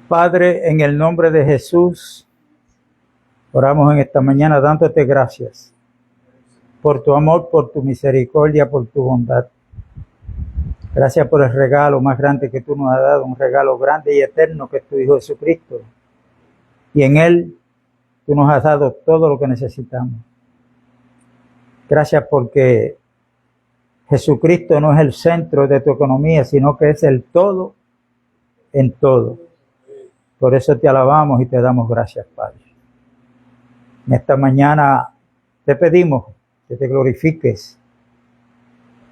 Padre, en el nombre de Jesús, oramos en esta mañana dándote gracias por tu amor, por tu misericordia, por tu bondad. Gracias por el regalo más grande que tú nos has dado, un regalo grande y eterno que es tu Hijo Jesucristo. Y en Él tú nos has dado todo lo que necesitamos. Gracias porque Jesucristo no es el centro de tu economía, sino que es el todo en todo. Por eso te alabamos y te damos gracias, Padre. En esta mañana te pedimos que te glorifiques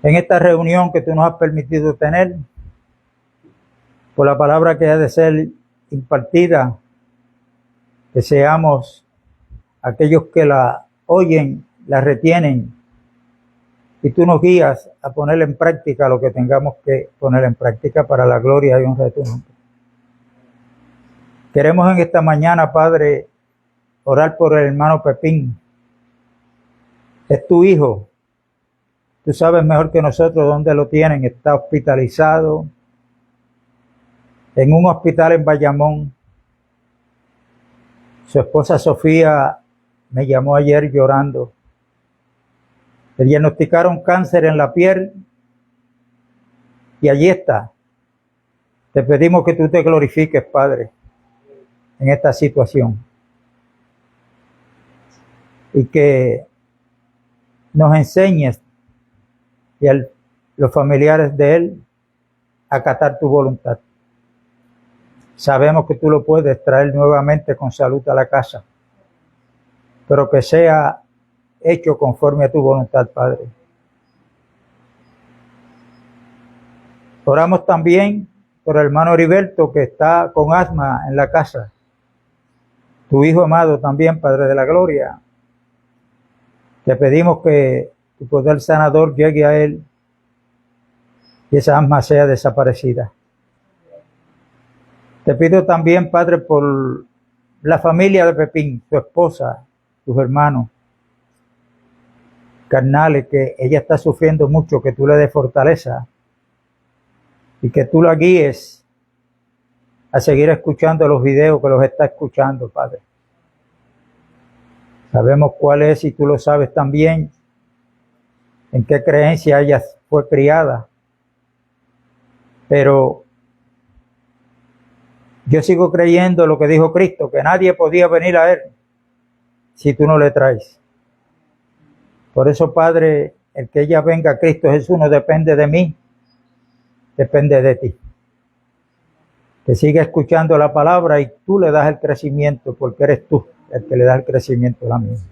en esta reunión que tú nos has permitido tener, por la palabra que ha de ser impartida, que seamos aquellos que la oyen, la retienen, y tú nos guías a poner en práctica lo que tengamos que poner en práctica para la gloria y honra de tu nombre. Queremos en esta mañana, Padre, orar por el hermano Pepín. Es tu hijo. Tú sabes mejor que nosotros dónde lo tienen. Está hospitalizado en un hospital en Bayamón. Su esposa Sofía me llamó ayer llorando. Le diagnosticaron cáncer en la piel y allí está. Te pedimos que tú te glorifiques, Padre, en esta situación y que nos enseñes y a los familiares de él a acatar tu voluntad. Sabemos que tú lo puedes traer nuevamente con salud a la casa, pero que sea hecho conforme a tu voluntad, Padre. Oramos también por el hermano Heriberto, que está con asma en la casa. Tu hijo amado también, Padre de la gloria. Te pedimos que tu poder sanador llegue a él y esa asma sea desaparecida. Te pido también, Padre, por la familia de Pepín, su esposa, sus hermanos carnales, que ella está sufriendo mucho, que tú le des fortaleza y que tú la guíes a seguir escuchando los videos que los está escuchando, Padre. Sabemos cuál es y tú lo sabes también, en qué creencia ella fue criada. Pero yo sigo creyendo lo que dijo Cristo, que nadie podía venir a Él si tú no le traes. Por eso, Padre, el que ella venga a Cristo Jesús no depende de mí, depende de ti. Que siga escuchando la palabra y tú le das el crecimiento, porque eres tú el que le da el crecimiento a la misma.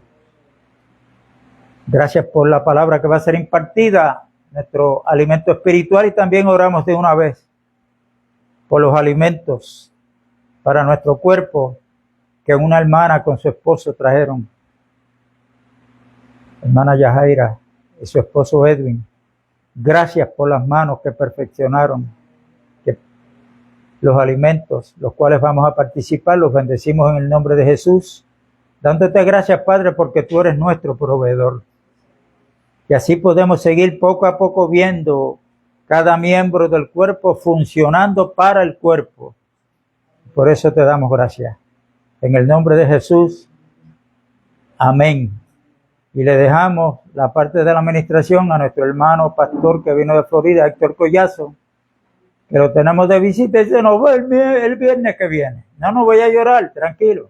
Gracias por la palabra que va a ser impartida, nuestro alimento espiritual, y también oramos de una vez por los alimentos para nuestro cuerpo que una hermana con su esposo trajeron. Hermana Yajaira y su esposo Edwin. Gracias por las manos que perfeccionaron los alimentos, los cuales vamos a participar. Los bendecimos en el nombre de Jesús, dándote gracias, Padre, porque tú eres nuestro proveedor. Y así podemos seguir poco a poco viendo cada miembro del cuerpo funcionando para el cuerpo. Por eso te damos gracias. En el nombre de Jesús, amén. Y le dejamos la parte de la administración a nuestro hermano pastor que vino de Florida, Héctor Collazo, que lo tenemos de visita y se nos va el viernes que viene. No voy a llorar, tranquilo.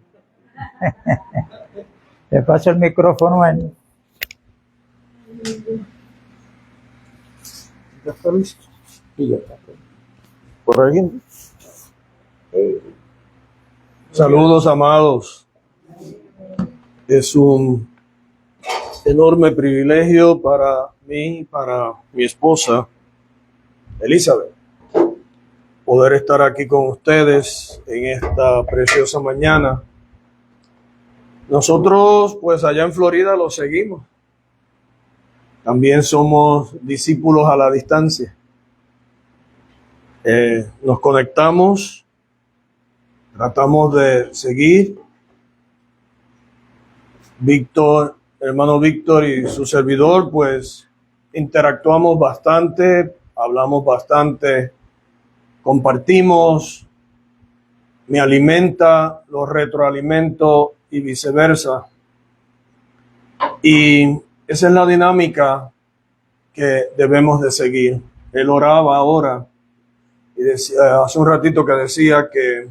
Le paso el micrófono a él. ¿Ya está listo? Y ya está. ¿Por ahí? Saludos, amados. Es un enorme privilegio para mí y para mi esposa, Elizabeth, poder estar aquí con ustedes en esta preciosa mañana. Nosotros, pues allá en Florida, lo seguimos. También somos discípulos a la distancia. Nos conectamos, tratamos de seguir. Víctor, hermano Víctor y su servidor, pues interactuamos bastante, hablamos bastante, compartimos me alimenta, lo retroalimento y viceversa. Y esa es la dinámica que debemos de seguir. Él oraba ahora y decía, hace un ratito que decía que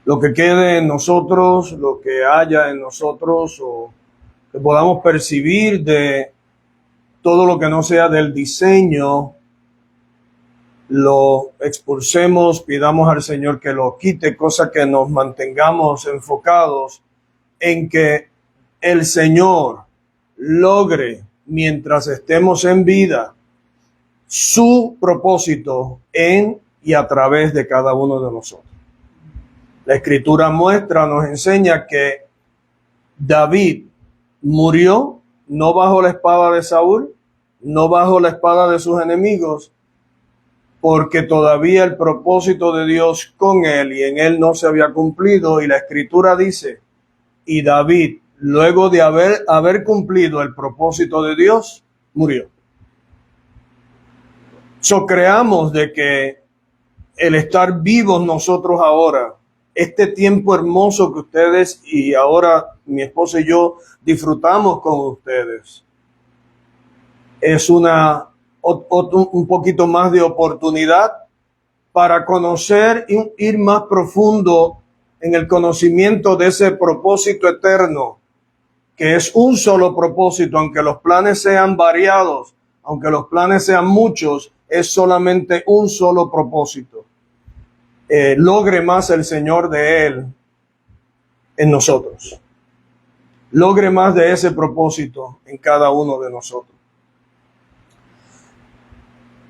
lo que quede en nosotros, lo que haya en nosotros o que podamos percibir de todo lo que no sea del diseño, lo expulsemos, pidamos al Señor que lo quite, cosa que nos mantengamos enfocados en que el Señor logre, mientras estemos en vida, su propósito en y a través de cada uno de nosotros. La Escritura nos enseña que David murió no bajo la espada de Saúl, no bajo la espada de sus enemigos, porque todavía el propósito de Dios con él y en él no se había cumplido. Y la Escritura dice, y David, luego de haber cumplido el propósito de Dios, murió. Creamos de que el estar vivos nosotros ahora, este tiempo hermoso que ustedes y ahora mi esposa y yo disfrutamos con ustedes, es un poquito más de oportunidad para conocer y ir más profundo en el conocimiento de ese propósito eterno, que es un solo propósito, aunque los planes sean variados, aunque los planes sean muchos, es solamente un solo propósito. Logre más el Señor de Él en nosotros. Logre más de ese propósito en cada uno de nosotros.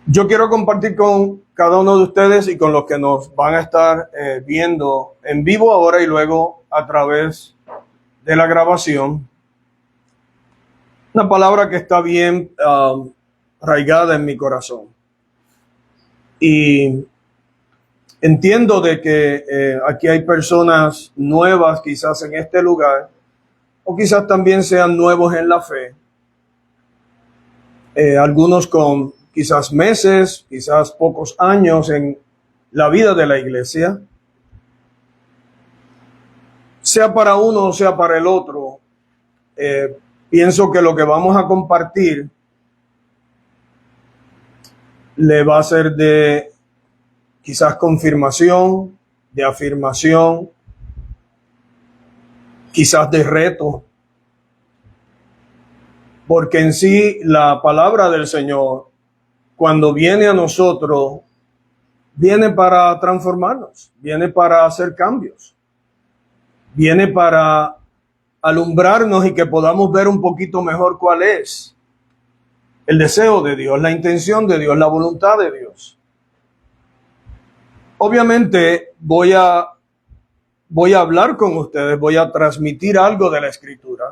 Yo quiero compartir con cada uno de ustedes y con los que nos van a estar viendo en vivo ahora y luego a través de la grabación, una palabra que está bien arraigada en mi corazón. Y entiendo de que aquí hay personas nuevas quizás en este lugar, o quizás también sean nuevos en la fe. Algunos con quizás meses, quizás pocos años en la vida de la iglesia. Sea para uno o sea para el otro, pienso que lo que vamos a compartir le va a ser de quizás confirmación, de afirmación, quizás de reto. Porque en sí la palabra del Señor, cuando viene a nosotros, viene para transformarnos, viene para hacer cambios, viene para alumbrarnos y que podamos ver un poquito mejor cuál es el deseo de Dios, la intención de Dios, la voluntad de Dios. Obviamente voy a hablar con ustedes, voy a transmitir algo de la Escritura,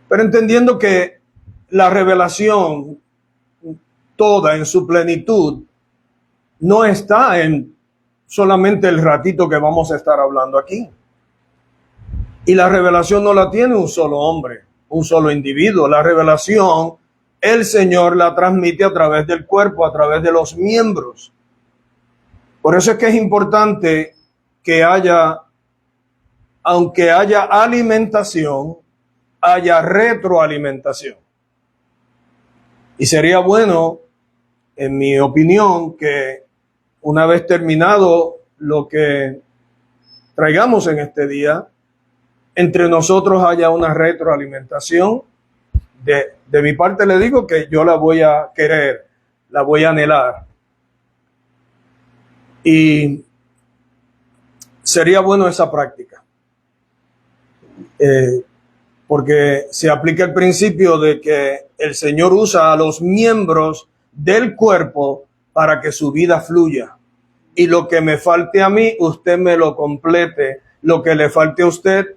pero entendiendo que la revelación toda en su plenitud no está en solamente el ratito que vamos a estar hablando aquí. Y la revelación no la tiene un solo hombre, un solo individuo. La revelación, el Señor la transmite a través del cuerpo, a través de los miembros. Por eso es que es importante que aunque haya alimentación, haya retroalimentación. Y sería bueno, en mi opinión, que una vez terminado lo que traigamos en este día, entre nosotros haya una retroalimentación. De mi parte le digo que yo la voy a querer, la voy a anhelar. Y sería bueno esa práctica. Porque se aplica el principio de que el Señor usa a los miembros del cuerpo para que su vida fluya. Y lo que me falte a mí, usted me lo complete. Lo que le falte a usted,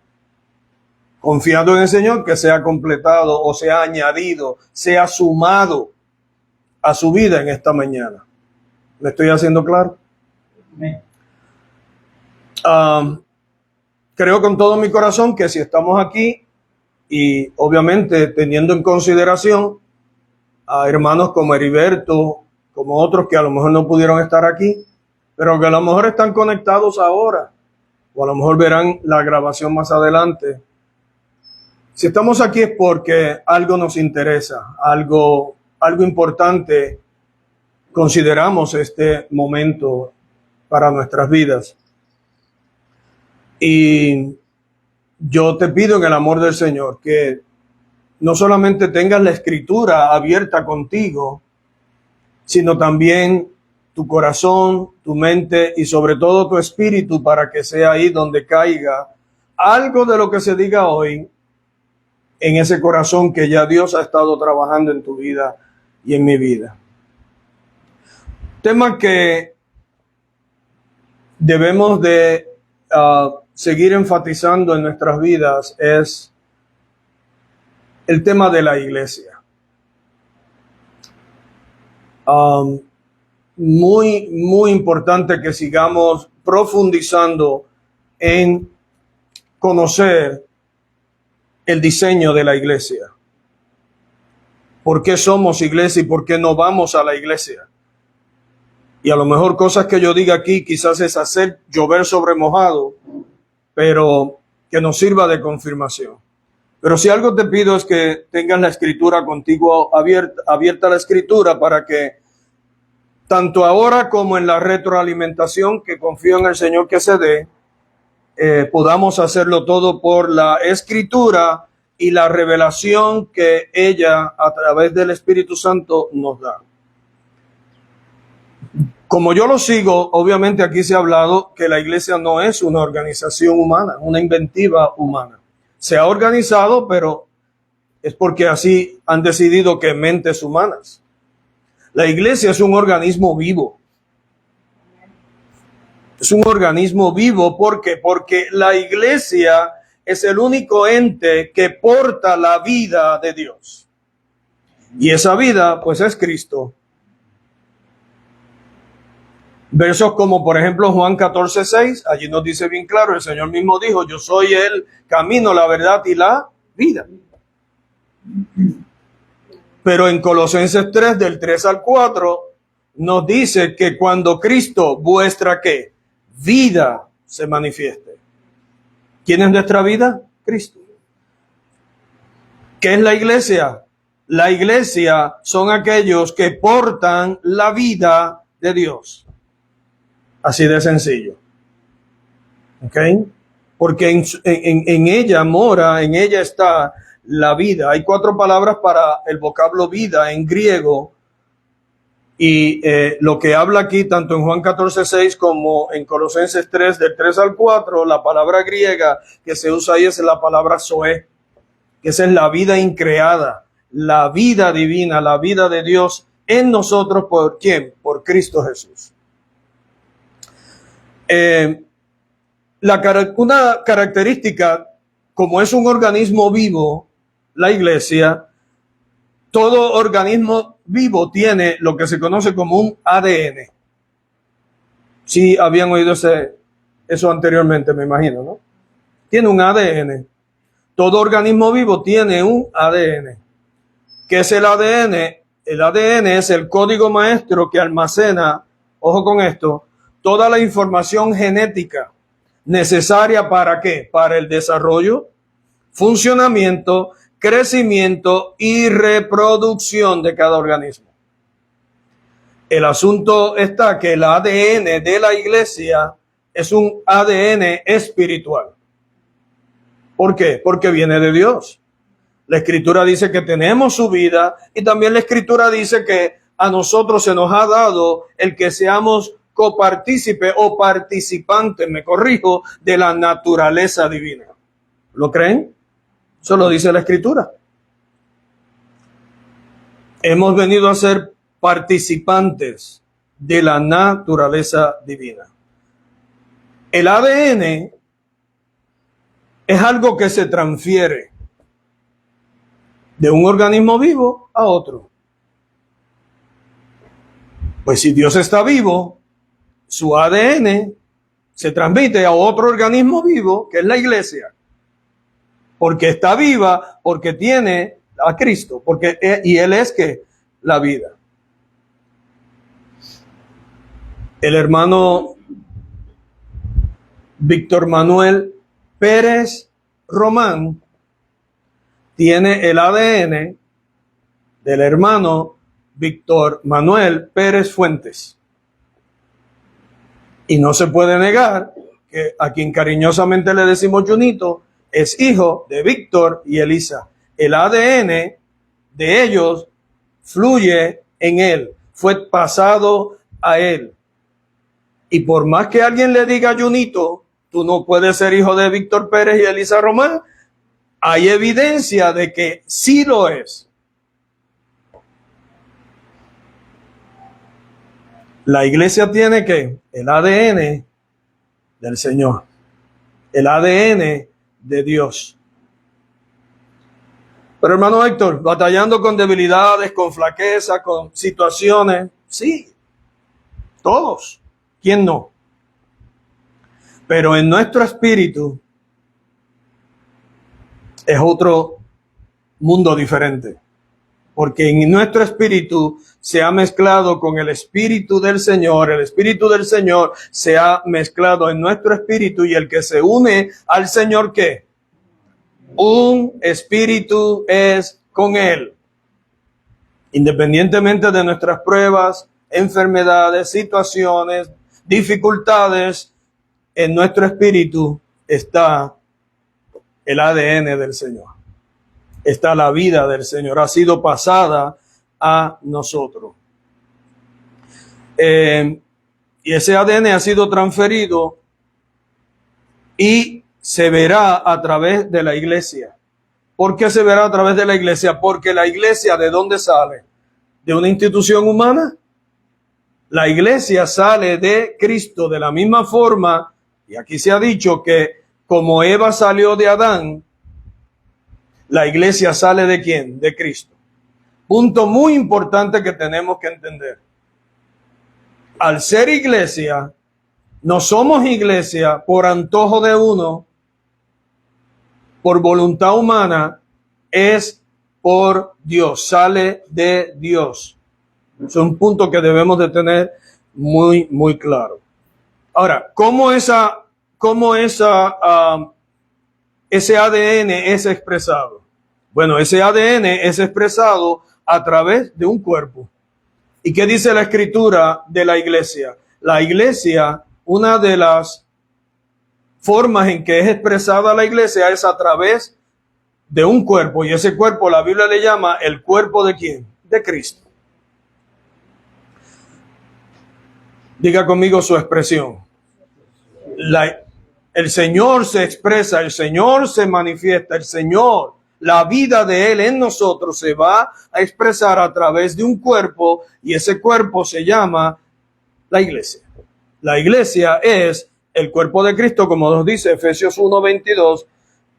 confiando en el Señor, que sea completado o sea añadido, sea sumado a su vida en esta mañana. ¿Me estoy haciendo claro? Creo con todo mi corazón que si estamos aquí y obviamente teniendo en consideración a hermanos como Heriberto, como otros que a lo mejor no pudieron estar aquí, pero que a lo mejor están conectados ahora, o a lo mejor verán la grabación más adelante. Si estamos aquí es porque algo nos interesa, algo importante. Consideramos este momento para nuestras vidas. Y yo te pido en el amor del Señor que no solamente tengas la escritura abierta contigo, sino también tu corazón, tu mente y sobre todo tu espíritu, para que sea ahí donde caiga algo de lo que se diga hoy en ese corazón que ya Dios ha estado trabajando en tu vida y en mi vida. Tema que debemos de seguir enfatizando en nuestras vidas es el tema de la iglesia. Muy importante que sigamos profundizando en conocer el diseño de la iglesia. ¿Por qué somos iglesia y por qué no vamos a la iglesia? Y a lo mejor cosas que yo diga aquí quizás es hacer llover sobre mojado, pero que nos sirva de confirmación. Pero si algo te pido es que tengas la escritura contigo abierta la escritura, para que tanto ahora como en la retroalimentación, que confío en el Señor que se dé, podamos hacerlo todo por la escritura y la revelación que ella a través del Espíritu Santo nos da. Como yo lo sigo, obviamente aquí se ha hablado que la iglesia no es una organización humana, una inventiva humana. Se ha organizado, pero es porque así han decidido que mentes humanas. La iglesia es un organismo vivo. Es un organismo vivo, ¿por qué? Porque la iglesia es el único ente que porta la vida de Dios. Y esa vida, pues, es Cristo. Versos como, por ejemplo, Juan 14:6, allí nos dice bien claro, el Señor mismo dijo, yo soy el camino, la verdad y la vida. Pero en Colosenses 3, del 3 al 4, nos dice que cuando Cristo, vuestra ¿qué? Vida se manifieste. ¿Quién es nuestra vida? Cristo. ¿Qué es la iglesia? La iglesia son aquellos que portan la vida de Dios. Así de sencillo. ¿Ok? Porque en ella mora, en ella está la vida. Hay 4 palabras para el vocablo vida en griego. Y lo que habla aquí, tanto en Juan 14:6 como en Colosenses 3, del 3 al 4, la palabra griega que se usa ahí es la palabra zoe, que esa es la vida increada, la vida divina, la vida de Dios en nosotros. ¿Por quién? Por Cristo Jesús. Una característica, como es un organismo vivo, la iglesia, todo organismo vivo tiene lo que se conoce como un ADN. Sí, habían oído eso anteriormente, me imagino, ¿no? Tiene un ADN. Todo organismo vivo tiene un ADN. ¿Qué es el ADN? El ADN es el código maestro que almacena, ojo con esto, toda la información genética necesaria ¿para qué? Para el desarrollo, funcionamiento, crecimiento y reproducción de cada organismo. El asunto está que el ADN de la iglesia es un ADN espiritual. ¿Por qué? Porque viene de Dios. La Escritura dice que tenemos su vida y también la Escritura dice que a nosotros se nos ha dado el que seamos copartícipe o participante, me corrijo, de la naturaleza divina. ¿Lo creen? Eso lo dice la Escritura. Hemos venido a ser participantes de la naturaleza divina. El ADN es algo que se transfiere de un organismo vivo a otro. Pues si Dios está vivo, su ADN se transmite a otro organismo vivo, que es la iglesia, porque está viva, porque tiene a Cristo, y Él es que la vida. El hermano Víctor Manuel Pérez Román tiene el ADN del hermano Víctor Manuel Pérez Fuentes. Y no se puede negar que a quien cariñosamente le decimos Junito es hijo de Víctor y Elisa. El ADN de ellos fluye en él, fue pasado a él. Y por más que alguien le diga Junito, tú no puedes ser hijo de Víctor Pérez y Elisa Román, hay evidencia de que sí lo es. La iglesia tiene que el ADN del Señor, el ADN de Dios. Pero hermano Héctor, batallando con debilidades, con flaqueza, con situaciones, sí, todos, ¿quién no? Pero en nuestro espíritu es otro mundo diferente, porque en nuestro espíritu se ha mezclado con el Espíritu del Señor. El Espíritu del Señor se ha mezclado en nuestro espíritu, y el que se une al Señor, ¿qué? Un espíritu es con Él. Independientemente de nuestras pruebas, enfermedades, situaciones, dificultades, en nuestro espíritu está el ADN del Señor. Está la vida del Señor, ha sido pasada a nosotros. Y ese ADN ha sido transferido y se verá a través de la iglesia. ¿Por qué se verá a través de la iglesia? Porque la iglesia, ¿de dónde sale? ¿De una institución humana? La iglesia sale de Cristo, de la misma forma, y aquí se ha dicho que como Eva salió de Adán, la iglesia sale ¿de quién? De Cristo. Punto muy importante que tenemos que entender. Al ser iglesia, no somos iglesia por antojo de uno, por voluntad humana, es por Dios, sale de Dios. Es un punto que debemos de tener muy, muy claro. Ahora, ¿cómo ese ADN es expresado? Bueno, ese ADN es expresado a través de un cuerpo. ¿Y qué dice la Escritura de la iglesia? La iglesia, una de las formas en que es expresada la iglesia es a través de un cuerpo. Y ese cuerpo la Biblia le llama el cuerpo ¿de quién? De Cristo. Diga conmigo su expresión. El Señor se expresa, el Señor se manifiesta, el Señor, la vida de Él en nosotros se va a expresar a través de un cuerpo, y ese cuerpo se llama la iglesia. La iglesia es el cuerpo de Cristo, como nos dice Efesios 1, 22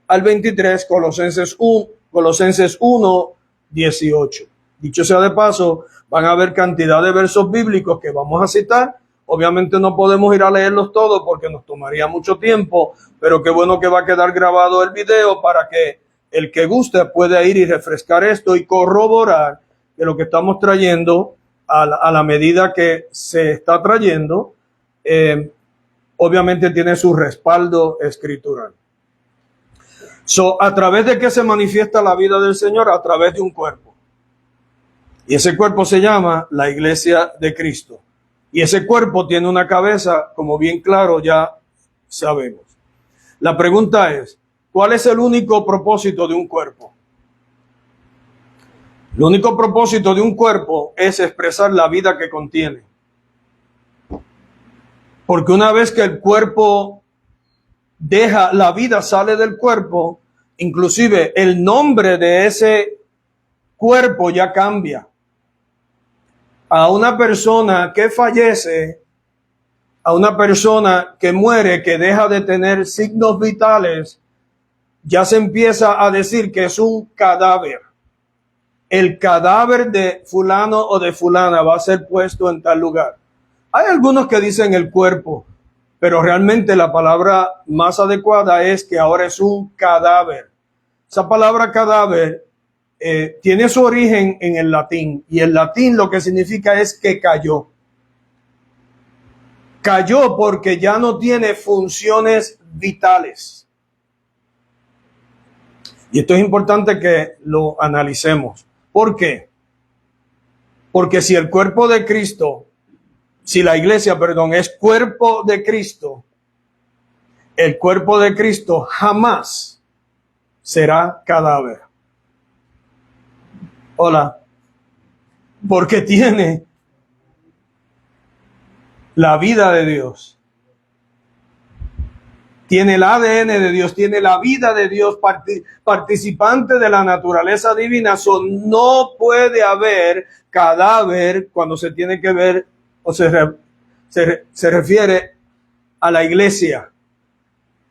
al 23, Colosenses 1, 18. Dicho sea de paso, van a haber cantidad de versos bíblicos que vamos a citar. Obviamente no podemos ir a leerlos todos porque nos tomaría mucho tiempo, pero qué bueno que va a quedar grabado el video para que el que guste pueda ir y refrescar esto y corroborar que lo que estamos trayendo a la medida que se está trayendo, obviamente tiene su respaldo escritural. ¿A través de qué se manifiesta la vida del Señor? A través de un cuerpo. Y ese cuerpo se llama la iglesia de Cristo. Y ese cuerpo tiene una cabeza, como bien claro ya sabemos. La pregunta es, ¿cuál es el único propósito de un cuerpo? El único propósito de un cuerpo es expresar la vida que contiene. Porque una vez que el cuerpo deja, la vida sale del cuerpo, inclusive el nombre de ese cuerpo ya cambia. A una persona que fallece, a una persona que muere, que deja de tener signos vitales, ya se empieza a decir que es un cadáver. El cadáver de fulano o de fulana va a ser puesto en tal lugar. Hay algunos que dicen el cuerpo, pero realmente la palabra más adecuada es que ahora es un cadáver. Esa palabra cadáver tiene su origen en el latín, y el latín lo que significa es que cayó. Cayó porque ya no tiene funciones vitales. Y esto es importante que lo analicemos. ¿Por qué? Porque si el cuerpo de Cristo, si la iglesia, perdón, es cuerpo de Cristo, el cuerpo de Cristo jamás será cadáver. Hola. Porque tiene la vida de Dios. Tiene el ADN de Dios, tiene la vida de Dios, participante de la naturaleza divina. No puede haber cadáver cuando se tiene que ver o se refiere a la iglesia.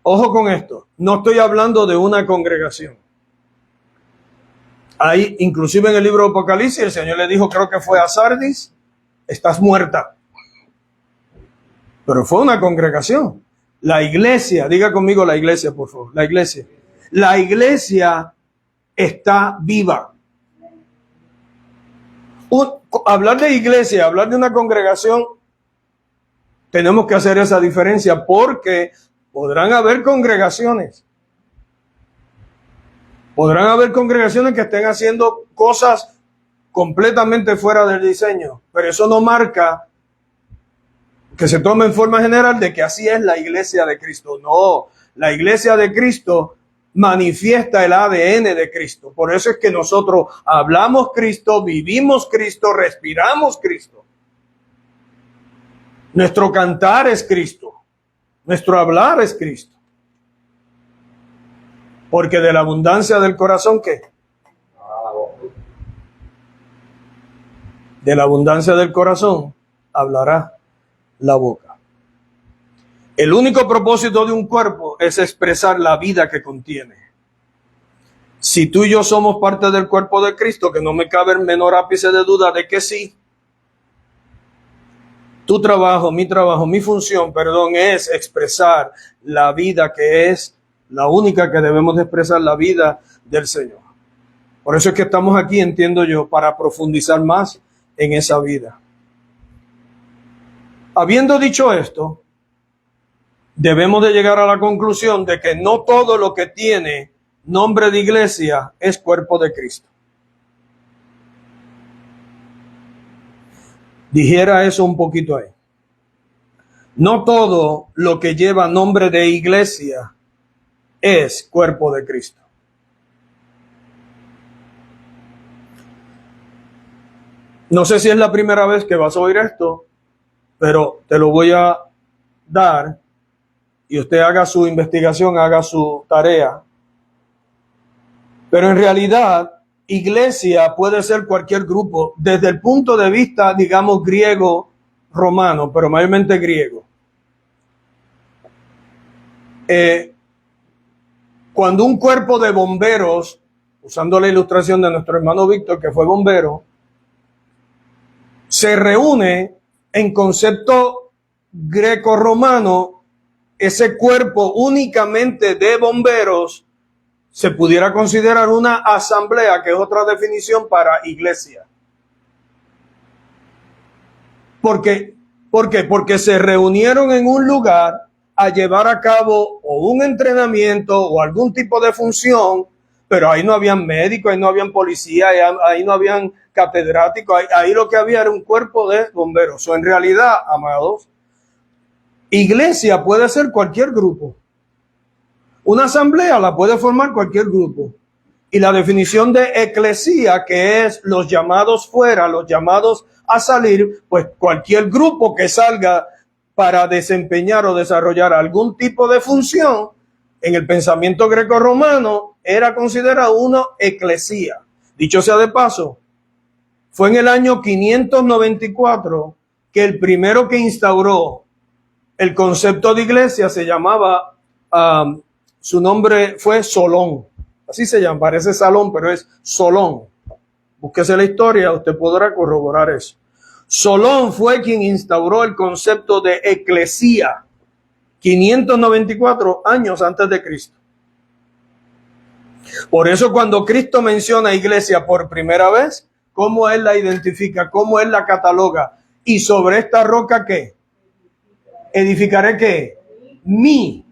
Ojo con esto, no estoy hablando de una congregación. Ahí, inclusive en el libro de Apocalipsis, el Señor le dijo, creo que fue a Sardis, estás muerta. Pero fue una congregación. La iglesia, diga conmigo la iglesia, por favor, la iglesia. La iglesia está viva. Hablar de iglesia, hablar de una congregación, tenemos que hacer esa diferencia porque podrán haber congregaciones. Podrán haber congregaciones que estén haciendo cosas completamente fuera del diseño, pero eso no marca que se tome en forma general de que así es la iglesia de Cristo. No, la iglesia de Cristo manifiesta el ADN de Cristo. Por eso es que nosotros hablamos Cristo, vivimos Cristo, respiramos Cristo. Nuestro cantar es Cristo. Nuestro hablar es Cristo. Porque de la abundancia del corazón, ¿qué? De la abundancia del corazón hablará la boca. El único propósito de un cuerpo es expresar la vida que contiene. Si tú y yo somos parte del cuerpo de Cristo, que no me cabe el menor ápice de duda de que sí, tu trabajo, mi función, es expresar la vida que es la única que debemos de expresar, la vida del Señor. Por eso es que estamos aquí, entiendo yo, para profundizar más en esa vida. Habiendo dicho esto, debemos de llegar a la conclusión de que no todo lo que tiene nombre de iglesia es cuerpo de Cristo. Dijera eso un poquito ahí. No todo lo que lleva nombre de iglesia es cuerpo de Cristo. No sé si es la primera vez que vas a oír esto, pero te lo voy a dar y usted haga su investigación, haga su tarea. Pero en realidad, iglesia puede ser cualquier grupo, desde el punto de vista, digamos, griego, romano, pero mayormente griego. Cuando un cuerpo de bomberos, usando la ilustración de nuestro hermano Víctor, que fue bombero, se reúne en concepto greco-romano, ese cuerpo únicamente de bomberos se pudiera considerar una asamblea, que es otra definición para iglesia. ¿Por qué? Porque se reunieron en un lugar a llevar a cabo o un entrenamiento o algún tipo de función, pero ahí no habían médicos, ahí no habían policía, ahí no habían catedráticos, ahí lo que había era un cuerpo de bomberos. O en realidad, amados, iglesia puede ser cualquier grupo. Una asamblea la puede formar cualquier grupo. Y la definición de eclesía, que es los llamados fuera, los llamados a salir, pues cualquier grupo que salga para desempeñar o desarrollar algún tipo de función, en el pensamiento greco-romano era considerado una eclesía. Dicho sea de paso, fue en el año 594 que el primero que instauró el concepto de iglesia se llamaba, su nombre fue Solón. Así se llama, parece salón, pero es Solón. Búsquese la historia, usted podrá corroborar eso. Solón fue quien instauró el concepto de eclesía 594 años antes de Cristo. Por eso cuando Cristo menciona iglesia por primera vez, ¿cómo Él la identifica? ¿Cómo Él la cataloga? Y sobre esta roca, ¿qué? ¿Edificaré qué? Mi.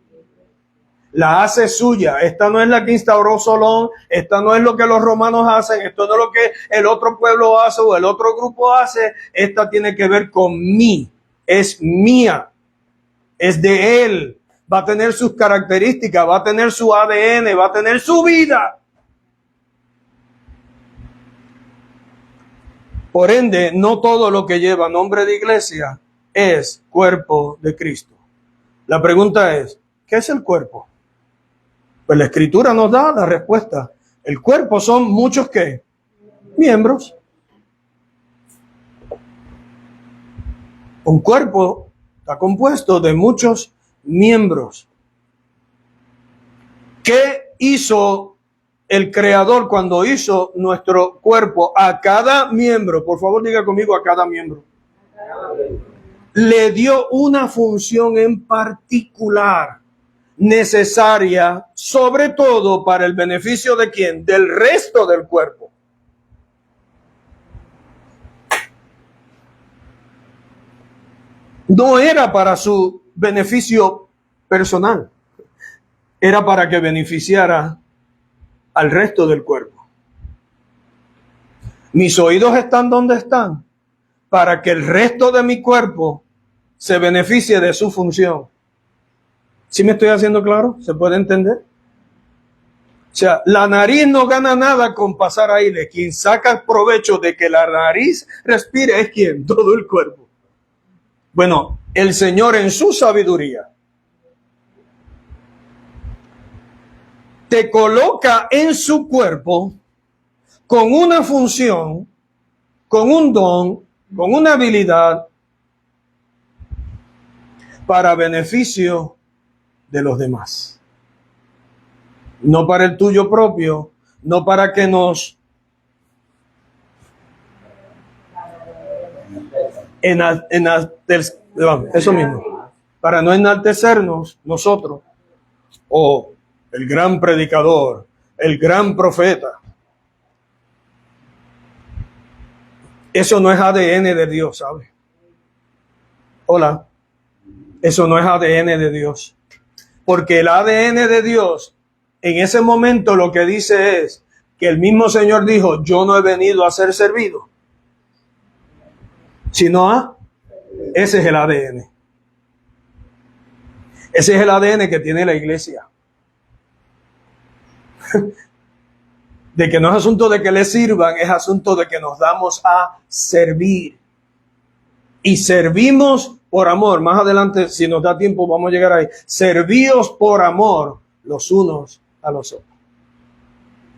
La hace suya. Esta no es la que instauró Solón. Esta no es lo que los romanos hacen. Esto no es lo que el otro pueblo hace o el otro grupo hace. Esta tiene que ver con mí. Es mía. Es de él. Va a tener sus características. Va a tener su ADN. Va a tener su vida. Por ende, no todo lo que lleva nombre de iglesia es cuerpo de Cristo. La pregunta es, ¿qué es el cuerpo? Pues la Escritura nos da la respuesta. El cuerpo son muchos ¿qué? Miembros. Un cuerpo está compuesto de muchos miembros. ¿Qué hizo el Creador cuando hizo nuestro cuerpo? A cada miembro, por favor diga conmigo, a cada miembro, le dio una función en particular, necesaria, sobre todo para el beneficio de ¿quién? Del resto del cuerpo. No era para su beneficio personal, era para que beneficiara al resto del cuerpo. Mis oídos están donde están para que el resto de mi cuerpo se beneficie de su función. ¿Sí me estoy haciendo claro? ¿Se puede entender? O sea, la nariz no gana nada con pasar aire. Quien saca provecho de que la nariz respire es quien, todo el cuerpo. Bueno, el Señor en su sabiduría te coloca en su cuerpo con una función, con un don, con una habilidad para beneficio de los demás. No para el tuyo propio, no para que nos eso mismo, para no enaltecernos nosotros, o el gran predicador, el gran profeta. Eso no es ADN de Dios, ¿sabe? Hola. Eso no es ADN de Dios. Porque el ADN de Dios, en ese momento lo que dice es que el mismo Señor dijo, yo no he venido a ser servido, sino a... Ese es el ADN. Ese es el ADN que tiene la iglesia. De que no es asunto de que le sirvan, es asunto de que nos damos a servir. Y servimos por amor. Más adelante, si nos da tiempo, vamos a llegar ahí. Servíos por amor los unos a los otros.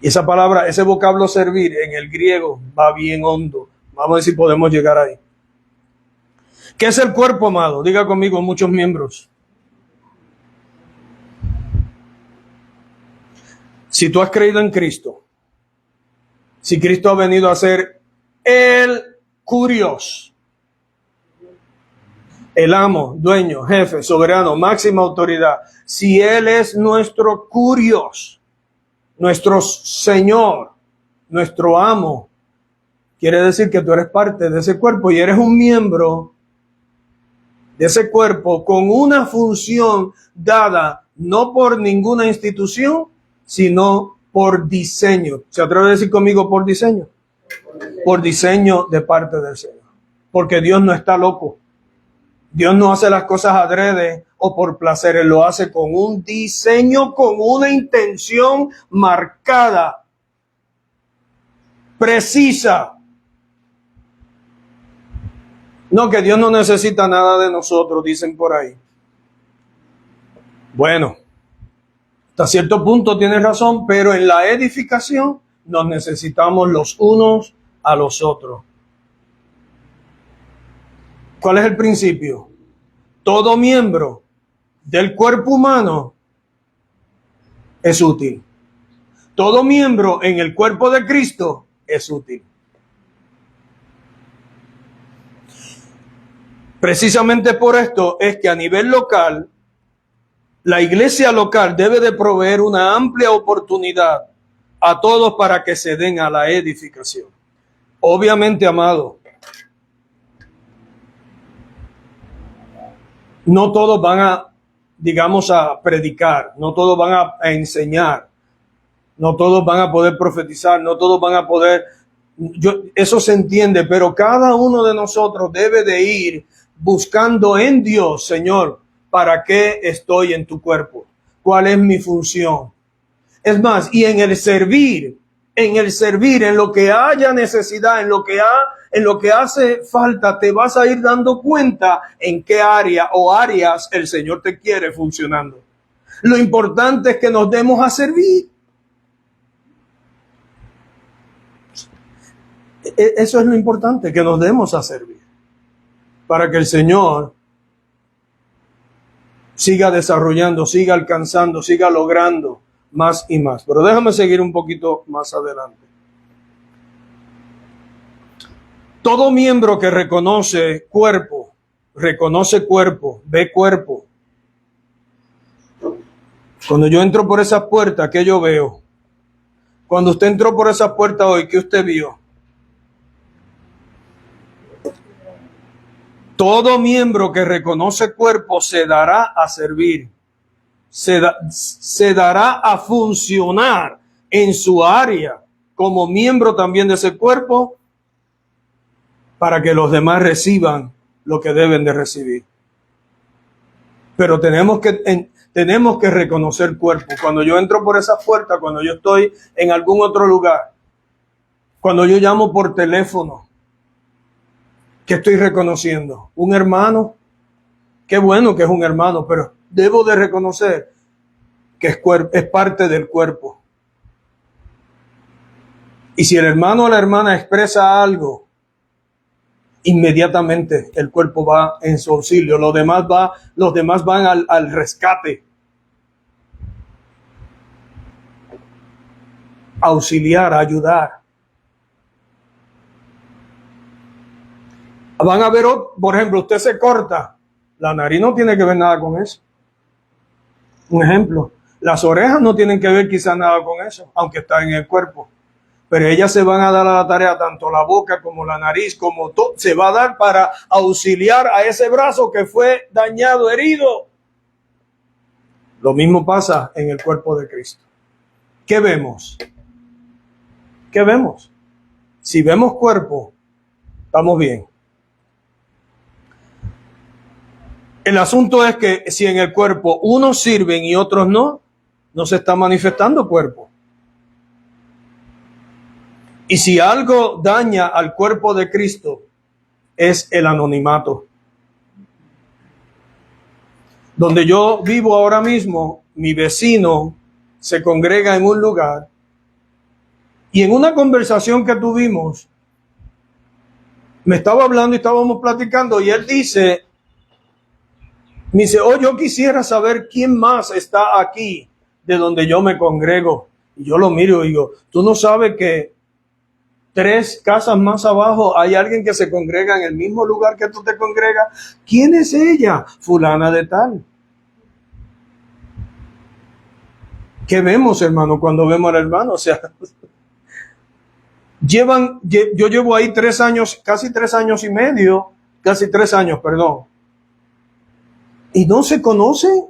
Y esa palabra, ese vocablo servir en el griego va bien hondo. Vamos a ver si podemos llegar ahí. ¿Qué es el cuerpo, amado? Diga conmigo, muchos miembros. Si tú has creído en Cristo, si Cristo ha venido a ser el Kurios, el amo, dueño, jefe, soberano, máxima autoridad, si Él es nuestro Kurios, nuestro Señor, nuestro amo, quiere decir que tú eres parte de ese cuerpo y eres un miembro de ese cuerpo con una función dada no por ninguna institución, sino por diseño. ¿Se atreve a decir conmigo por diseño? Por diseño de parte del Señor. Porque Dios no está loco. Dios no hace las cosas adrede o por placer. Él lo hace con un diseño, con una intención marcada, precisa. No, que Dios no necesita nada de nosotros, dicen por ahí. Bueno, hasta cierto punto tienes razón, pero en la edificación nos necesitamos los unos a los otros. ¿Cuál es el principio? Todo miembro del cuerpo humano es útil. Todo miembro en el cuerpo de Cristo es útil. Precisamente por esto es que a nivel local, la iglesia local debe de proveer una amplia oportunidad a todos para que se den a la edificación. Obviamente, amado, No todos van a, digamos, a predicar, no todos van a enseñar, no todos van a poder profetizar, no todos van a poder, eso se entiende, pero cada uno de nosotros debe de ir buscando en Dios, Señor, ¿para qué estoy en tu cuerpo? ¿Cuál es mi función? Es más, y en el servir, en lo que haya necesidad, en lo que hace falta, te vas a ir dando cuenta en qué área o áreas el Señor te quiere funcionando. Lo importante es que nos demos a servir. Eso es lo importante, que nos demos a servir, para que el Señor siga desarrollando, siga alcanzando, siga logrando más y más. Pero déjame seguir un poquito más adelante. Todo miembro que reconoce cuerpo, ve cuerpo. Cuando yo entro por esas puertas, ¿qué yo veo? Cuando usted entró por esas puertas hoy, ¿qué usted vio? Todo miembro que reconoce cuerpo se dará a servir, se dará a funcionar en su área como miembro también de ese cuerpo para que los demás reciban lo que deben de recibir. Pero tenemos que reconocer cuerpo. Cuando yo entro por esa puerta, cuando yo estoy en algún otro lugar, cuando yo llamo por teléfono, ¿qué estoy reconociendo? ¿Un hermano? Qué bueno que es un hermano, pero debo de reconocer que es parte del cuerpo. Y si el hermano o la hermana expresa algo, inmediatamente el cuerpo va en su auxilio. Los demás van al rescate. Auxiliar, ayudar. Van a ver, por ejemplo, usted se corta. La nariz no tiene que ver nada con eso. Un ejemplo. Las orejas no tienen que ver quizás nada con eso, aunque está en el cuerpo. Pero ellas se van a dar a la tarea, tanto la boca como la nariz, como todo, se va a dar para auxiliar a ese brazo que fue dañado, herido. Lo mismo pasa en el cuerpo de Cristo. ¿Qué vemos? ¿Qué vemos? Si vemos cuerpo, estamos bien. El asunto es que si en el cuerpo unos sirven y otros no se está manifestando cuerpo. Y si algo daña al cuerpo de Cristo, es el anonimato. Donde yo vivo ahora mismo, mi vecino se congrega en un lugar y en una conversación que tuvimos, me estaba hablando y estábamos platicando y él me dice, yo quisiera saber quién más está aquí de donde yo me congrego. Y yo lo miro y digo, ¿tú no sabes que 3 casas más abajo hay alguien que se congrega en el mismo lugar que tú te congregas? ¿Quién es ella? Fulana de tal. ¿Qué vemos, hermano, cuando vemos al hermano? O sea, yo llevo ahí 3 años, casi 3 años y medio, casi 3 años, perdón. Y no se conocen,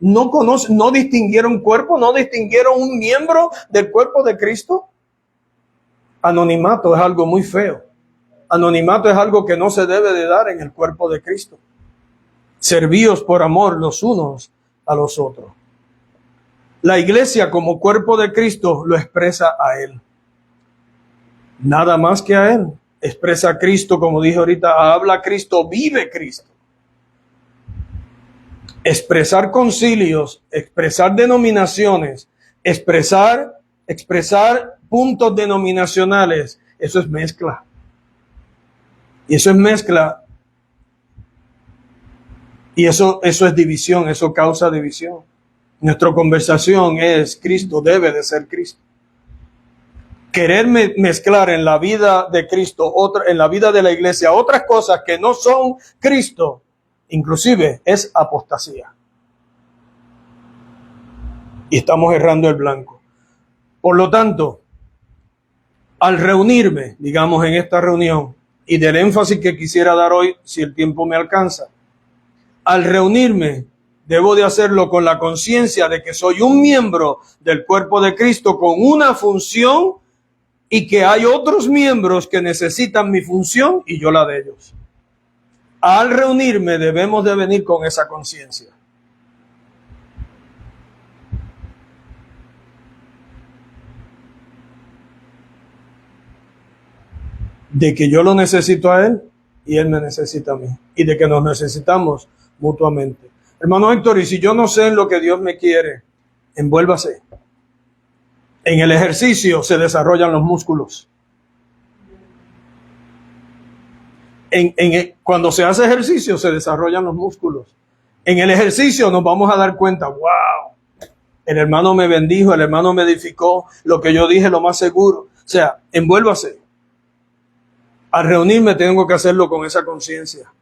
no distinguieron cuerpo, no distinguieron un miembro del cuerpo de Cristo. Anonimato es algo muy feo. Anonimato es algo que no se debe de dar en el cuerpo de Cristo. Servíos por amor los unos a los otros. La iglesia como cuerpo de Cristo lo expresa a Él. Nada más que a Él. Expresa a Cristo, como dije ahorita, habla Cristo, vive Cristo. Expresar concilios, expresar denominaciones, expresar puntos denominacionales, eso es mezcla. Y eso es mezcla. Y eso es división, eso causa división. Nuestra conversación es Cristo, debe de ser Cristo. Querer mezclar en la vida de Cristo, en la vida de la iglesia, otras cosas que no son Cristo, inclusive es apostasía. Y estamos errando el blanco. Por lo tanto, al reunirme, digamos, en esta reunión, y del énfasis que quisiera dar hoy, si el tiempo me alcanza, Al reunirme, debo de hacerlo con la conciencia de que soy un miembro del cuerpo de Cristo con una función y que hay otros miembros que necesitan mi función y yo la de ellos. Al reunirme debemos de venir con esa conciencia. De que yo lo necesito a Él y Él me necesita a mí. Y de que nos necesitamos mutuamente. Hermano Héctor, y si yo no sé en lo que Dios me quiere, envuélvase. En el ejercicio se desarrollan los músculos. Cuando se hace ejercicio se desarrollan los músculos. En el ejercicio nos vamos a dar cuenta, wow, el hermano me bendijo, el hermano me edificó, lo que yo dije lo más seguro. O sea, envuélvase. Al reunirme tengo que hacerlo con esa conciencia.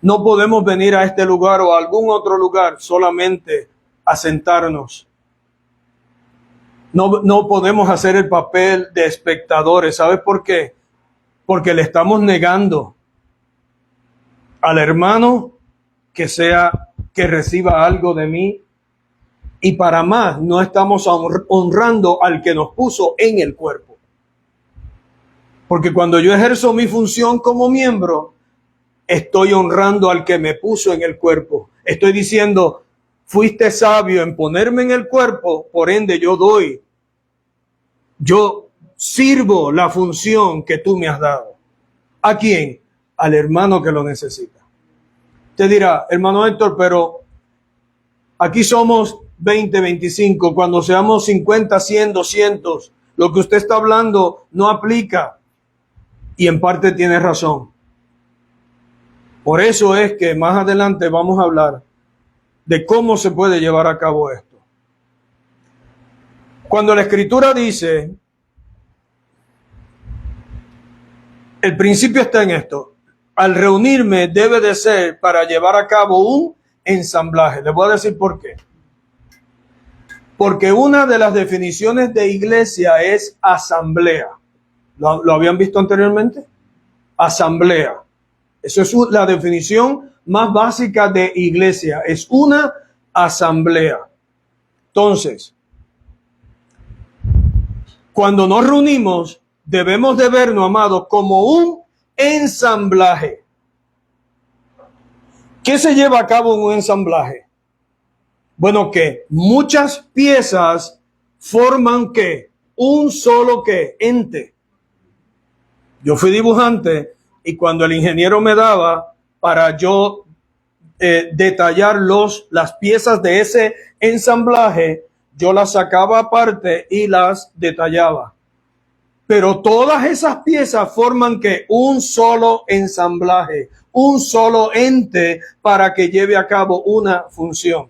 No podemos venir a este lugar o a algún otro lugar solamente a sentarnos. No podemos hacer el papel de espectadores. ¿Sabes por qué? Porque le estamos negando al hermano que reciba algo de mí. Y para más, no estamos honrando al que nos puso en el cuerpo. Porque cuando yo ejerzo mi función como miembro, estoy honrando al que me puso en el cuerpo. Estoy diciendo, fuiste sabio en ponerme en el cuerpo, por ende yo sirvo la función que tú me has dado. ¿A quién? Al hermano que lo necesita. Te dirá, hermano Héctor, pero aquí somos 20, 25, cuando seamos 50, 100, 200, lo que usted está hablando no aplica. Y en parte tiene razón. Por eso es que más adelante vamos a hablar de cómo se puede llevar a cabo esto. Cuando la Escritura dice, el principio está en esto, al reunirme debe de ser para llevar a cabo un ensamblaje. Les voy a decir por qué. Porque una de las definiciones de iglesia es asamblea. ¿Lo habían visto anteriormente? Asamblea. Eso es la definición más básica de iglesia. Es una asamblea. Entonces, cuando nos reunimos, debemos de vernos, amados, como un ensamblaje. ¿Qué se lleva a cabo en un ensamblaje? Bueno, que muchas piezas forman ¿qué? Un solo ¿qué? Ente. Yo fui dibujante y cuando el ingeniero me daba para yo detallar las piezas de ese ensamblaje, yo las sacaba aparte y las detallaba. Pero todas esas piezas forman que un solo ensamblaje, un solo ente para que lleve a cabo una función.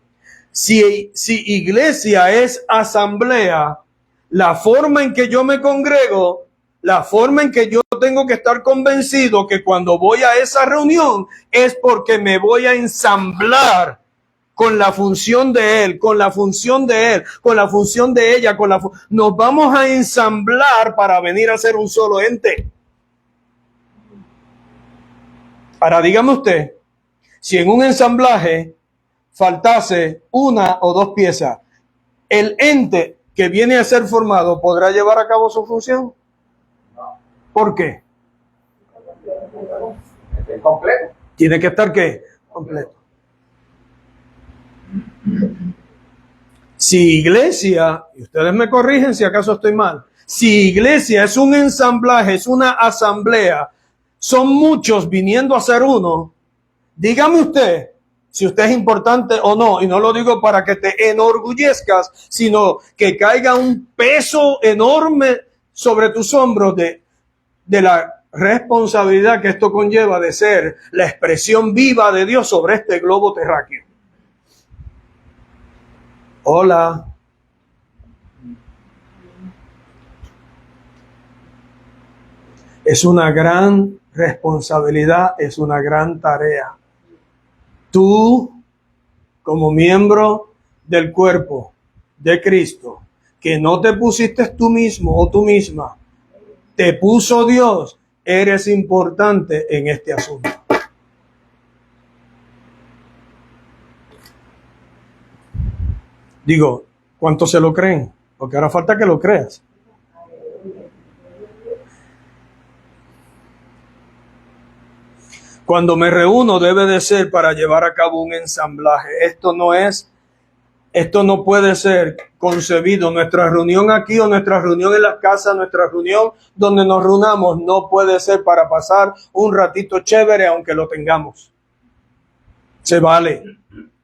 Si iglesia es asamblea, la forma en que yo me congrego, la forma en que yo tengo que estar convencido que cuando voy a esa reunión es porque me voy a ensamblar con la función de él, con la función de él, con la función de ella, nos vamos a ensamblar para venir a ser un solo ente. Ahora dígame usted, si en un ensamblaje faltase una o dos piezas, ¿el ente que viene a ser formado podrá llevar a cabo su función? ¿Por qué? Completo. Tiene que estar ¿qué? Completo. Si iglesia, y ustedes me corrigen si acaso estoy mal, si iglesia es un ensamblaje, es una asamblea, son muchos viniendo a ser uno, dígame usted si usted es importante o no, y no lo digo para que te enorgullezcas, sino que caiga un peso enorme sobre tus hombros de la responsabilidad que esto conlleva de ser la expresión viva de Dios sobre este globo terráqueo. Hola. Es una gran responsabilidad, es una gran tarea. Tú, como miembro del cuerpo de Cristo, que no te pusiste tú mismo o tú misma, te puso Dios, eres importante en este asunto. Digo, ¿cuántos se lo creen? Porque ahora falta que lo creas. Cuando me reúno debe de ser para llevar a cabo un ensamblaje. Esto no puede ser concebido. Nuestra reunión aquí o nuestra reunión en las casas, nuestra reunión donde nos reunamos, no puede ser para pasar un ratito chévere aunque lo tengamos. Se vale.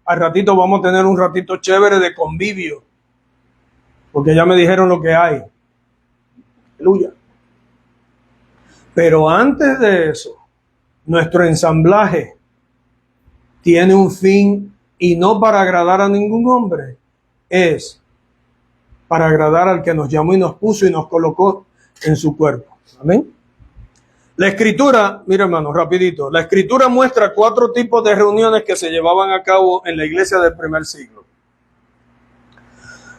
Al ratito vamos a tener un ratito chévere de convivio. Porque ya me dijeron lo que hay. Aleluya. Pero antes de eso, nuestro ensamblaje tiene un fin y no para agradar a ningún hombre, es para agradar al que nos llamó y nos puso y nos colocó en su cuerpo. Amén. La escritura, mira hermano, rapidito, la escritura muestra 4 tipos de reuniones que se llevaban a cabo en la iglesia del primer siglo.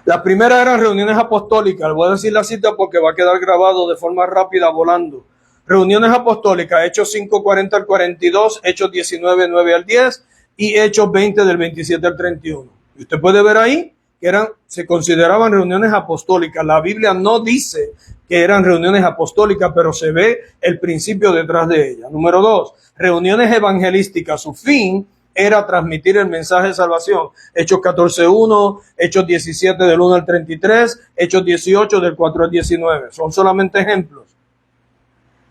La primera eran reuniones apostólicas. Voy a decir la cita porque va a quedar grabado de forma rápida volando. Reuniones apostólicas, Hechos 5:40 al 42, Hechos 19, 9 al 10 y Hechos 20 del 27 al 31. Y usted puede ver ahí que se consideraban reuniones apostólicas. La Biblia no dice que eran reuniones apostólicas, pero se ve el principio detrás de ellas. Número 2, reuniones evangelísticas. Su fin era transmitir el mensaje de salvación. Hechos 14:1, Hechos 17 del 1 al 33, Hechos 18 del 4 al 19. Son solamente ejemplos.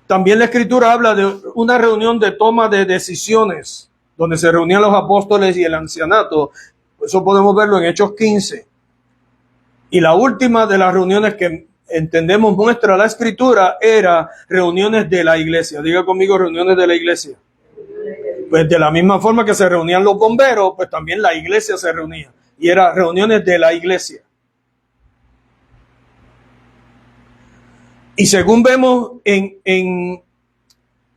También la escritura habla de una reunión de toma de decisiones, donde se reunían los apóstoles y el ancianato. Eso podemos verlo en Hechos 15. Y la última de las reuniones que entendemos muestra la escritura era reuniones de la iglesia. Diga conmigo, reuniones de la iglesia. Pues de la misma forma que se reunían los bomberos, pues también la iglesia se reunía. Y eran reuniones de la iglesia. Y según vemos en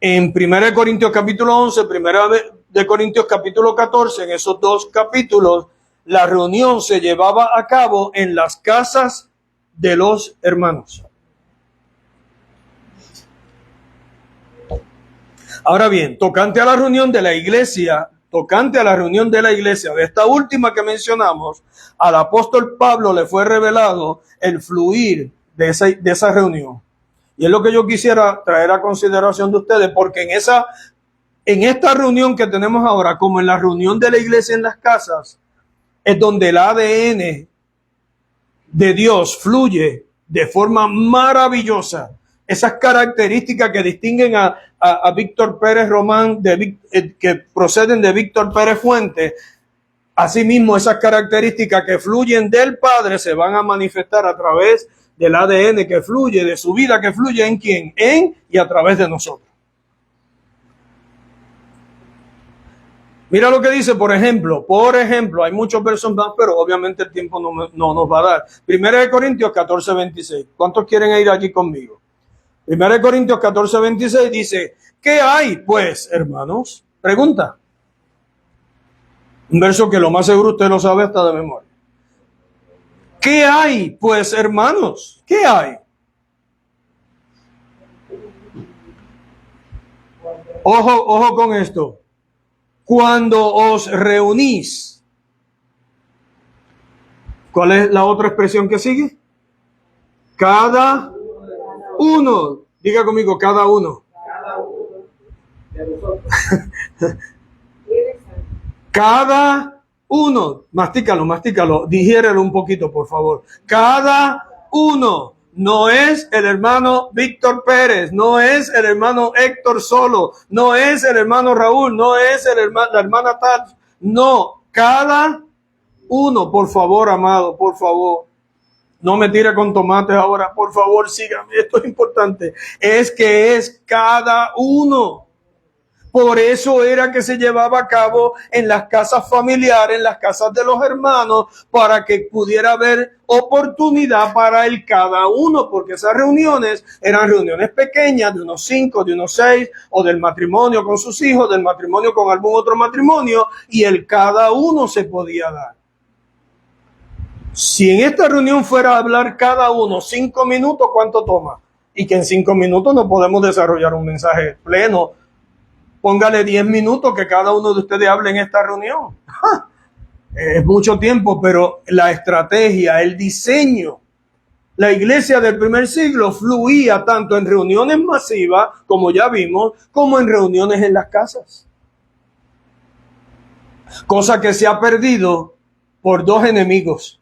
1 Corintios capítulo 11, 1 de Corintios capítulo 14, en esos 2 capítulos, la reunión se llevaba a cabo en las casas de los hermanos. Ahora bien, tocante a la reunión de la iglesia, de esta última que mencionamos, al apóstol Pablo le fue revelado el fluir de esa reunión. Y es lo que yo quisiera traer a consideración de ustedes, porque en esta reunión que tenemos ahora, como en la reunión de la iglesia en las casas, es donde el ADN de Dios fluye de forma maravillosa. Esas características que distinguen a Víctor Pérez Román, que proceden de Víctor Pérez Fuente, asimismo esas características que fluyen del Padre se van a manifestar a través del ADN que fluye, de su vida que fluye en quién, en y a través de nosotros. Mira lo que dice, por ejemplo, hay muchos versos más, pero obviamente el tiempo no nos va a dar. 1 Corintios 14, 26. ¿Cuántos quieren ir allí conmigo? 1 Corintios 14, 26 dice, ¿qué hay pues, hermanos? Pregunta. Un verso que lo más seguro usted lo sabe hasta de memoria. ¿Qué hay pues, hermanos? ¿Qué hay? Ojo con esto. Cuando os reunís. ¿Cuál es la otra expresión que sigue? Cada uno. Diga conmigo, cada uno. Cada uno. Mastícalo. Digiérelo un poquito, por favor. Cada uno. No es el hermano Víctor Pérez, no es el hermano Héctor Solo, no es el hermano Raúl, no es la hermana Tat. No, cada uno, por favor, amado, por favor. No me tire con tomates ahora, por favor, síganme, esto es importante. Es cada uno. Por eso era que se llevaba a cabo en las casas familiares, en las casas de los hermanos, para que pudiera haber oportunidad para el cada uno, porque esas reuniones eran reuniones pequeñas, de unos 5, de unos 6, o del matrimonio con sus hijos, del matrimonio con algún otro matrimonio, y el cada uno se podía dar. Si en esta reunión fuera a hablar cada uno 5 minutos, ¿cuánto toma? Y que en 5 minutos no podemos desarrollar un mensaje pleno. Póngale 10 minutos que cada uno de ustedes hable en esta reunión. Es mucho tiempo, pero la estrategia, el diseño. La iglesia del primer siglo fluía tanto en reuniones masivas, como ya vimos, como en reuniones en las casas. Cosa que se ha perdido por dos enemigos.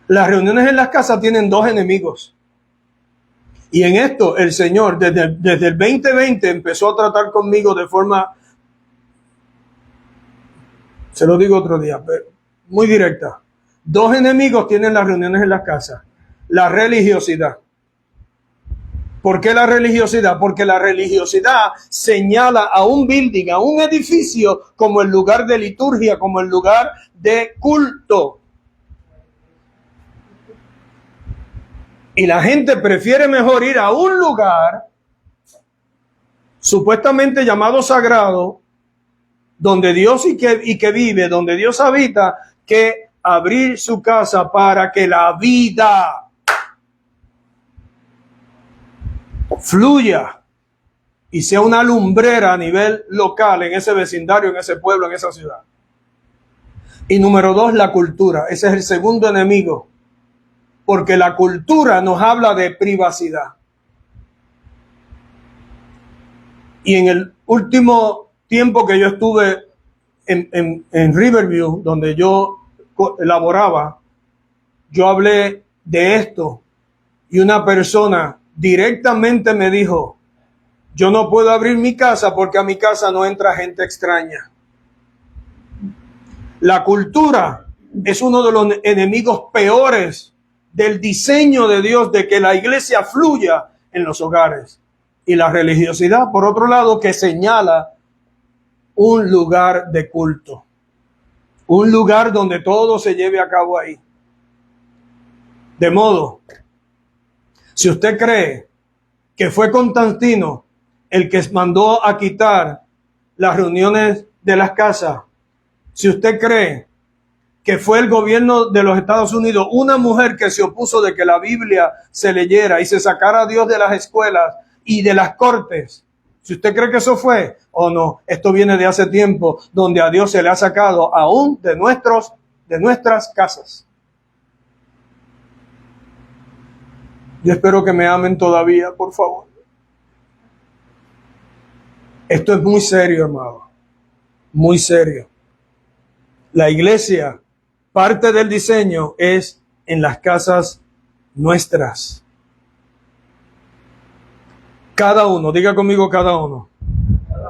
Las reuniones en las casas tienen dos enemigos. Y en esto el Señor desde el 2020 empezó a tratar conmigo de forma, se lo digo otro día, pero muy directa. Dos enemigos tienen las reuniones en las casas. La religiosidad. ¿Por qué la religiosidad? Porque la religiosidad señala a un building, a un edificio, como el lugar de liturgia, como el lugar de culto. Y la gente prefiere mejor ir a un lugar supuestamente llamado sagrado, donde Dios y que vive, donde Dios habita, que abrir su casa para que la vida fluya y sea una lumbrera a nivel local en ese vecindario, en ese pueblo, en esa ciudad. Y número dos, la cultura. Ese es el segundo enemigo, porque la cultura nos habla de privacidad. Y en el último tiempo que yo estuve en Riverview, donde yo laboraba, yo hablé de esto y una persona directamente me dijo: yo no puedo abrir mi casa porque a mi casa no entra gente extraña. La cultura es uno de los enemigos peores del diseño de Dios de que la iglesia fluya en los hogares. Y la religiosidad, por otro lado, que señala un lugar de culto, un lugar donde todo se lleve a cabo ahí. De modo, si usted cree que fue Constantino el que mandó a quitar las reuniones de las casas, si usted cree que fue el gobierno de los Estados Unidos, una mujer que se opuso de que la Biblia se leyera y se sacara a Dios de las escuelas y de las cortes, si usted cree que eso fue o no, esto viene de hace tiempo, donde a Dios se le ha sacado aún de nuestras casas. Yo espero que me amen todavía, por favor. Esto es muy serio, hermano. Muy serio. La iglesia, parte del diseño es en las casas nuestras. Cada uno, diga conmigo cada uno.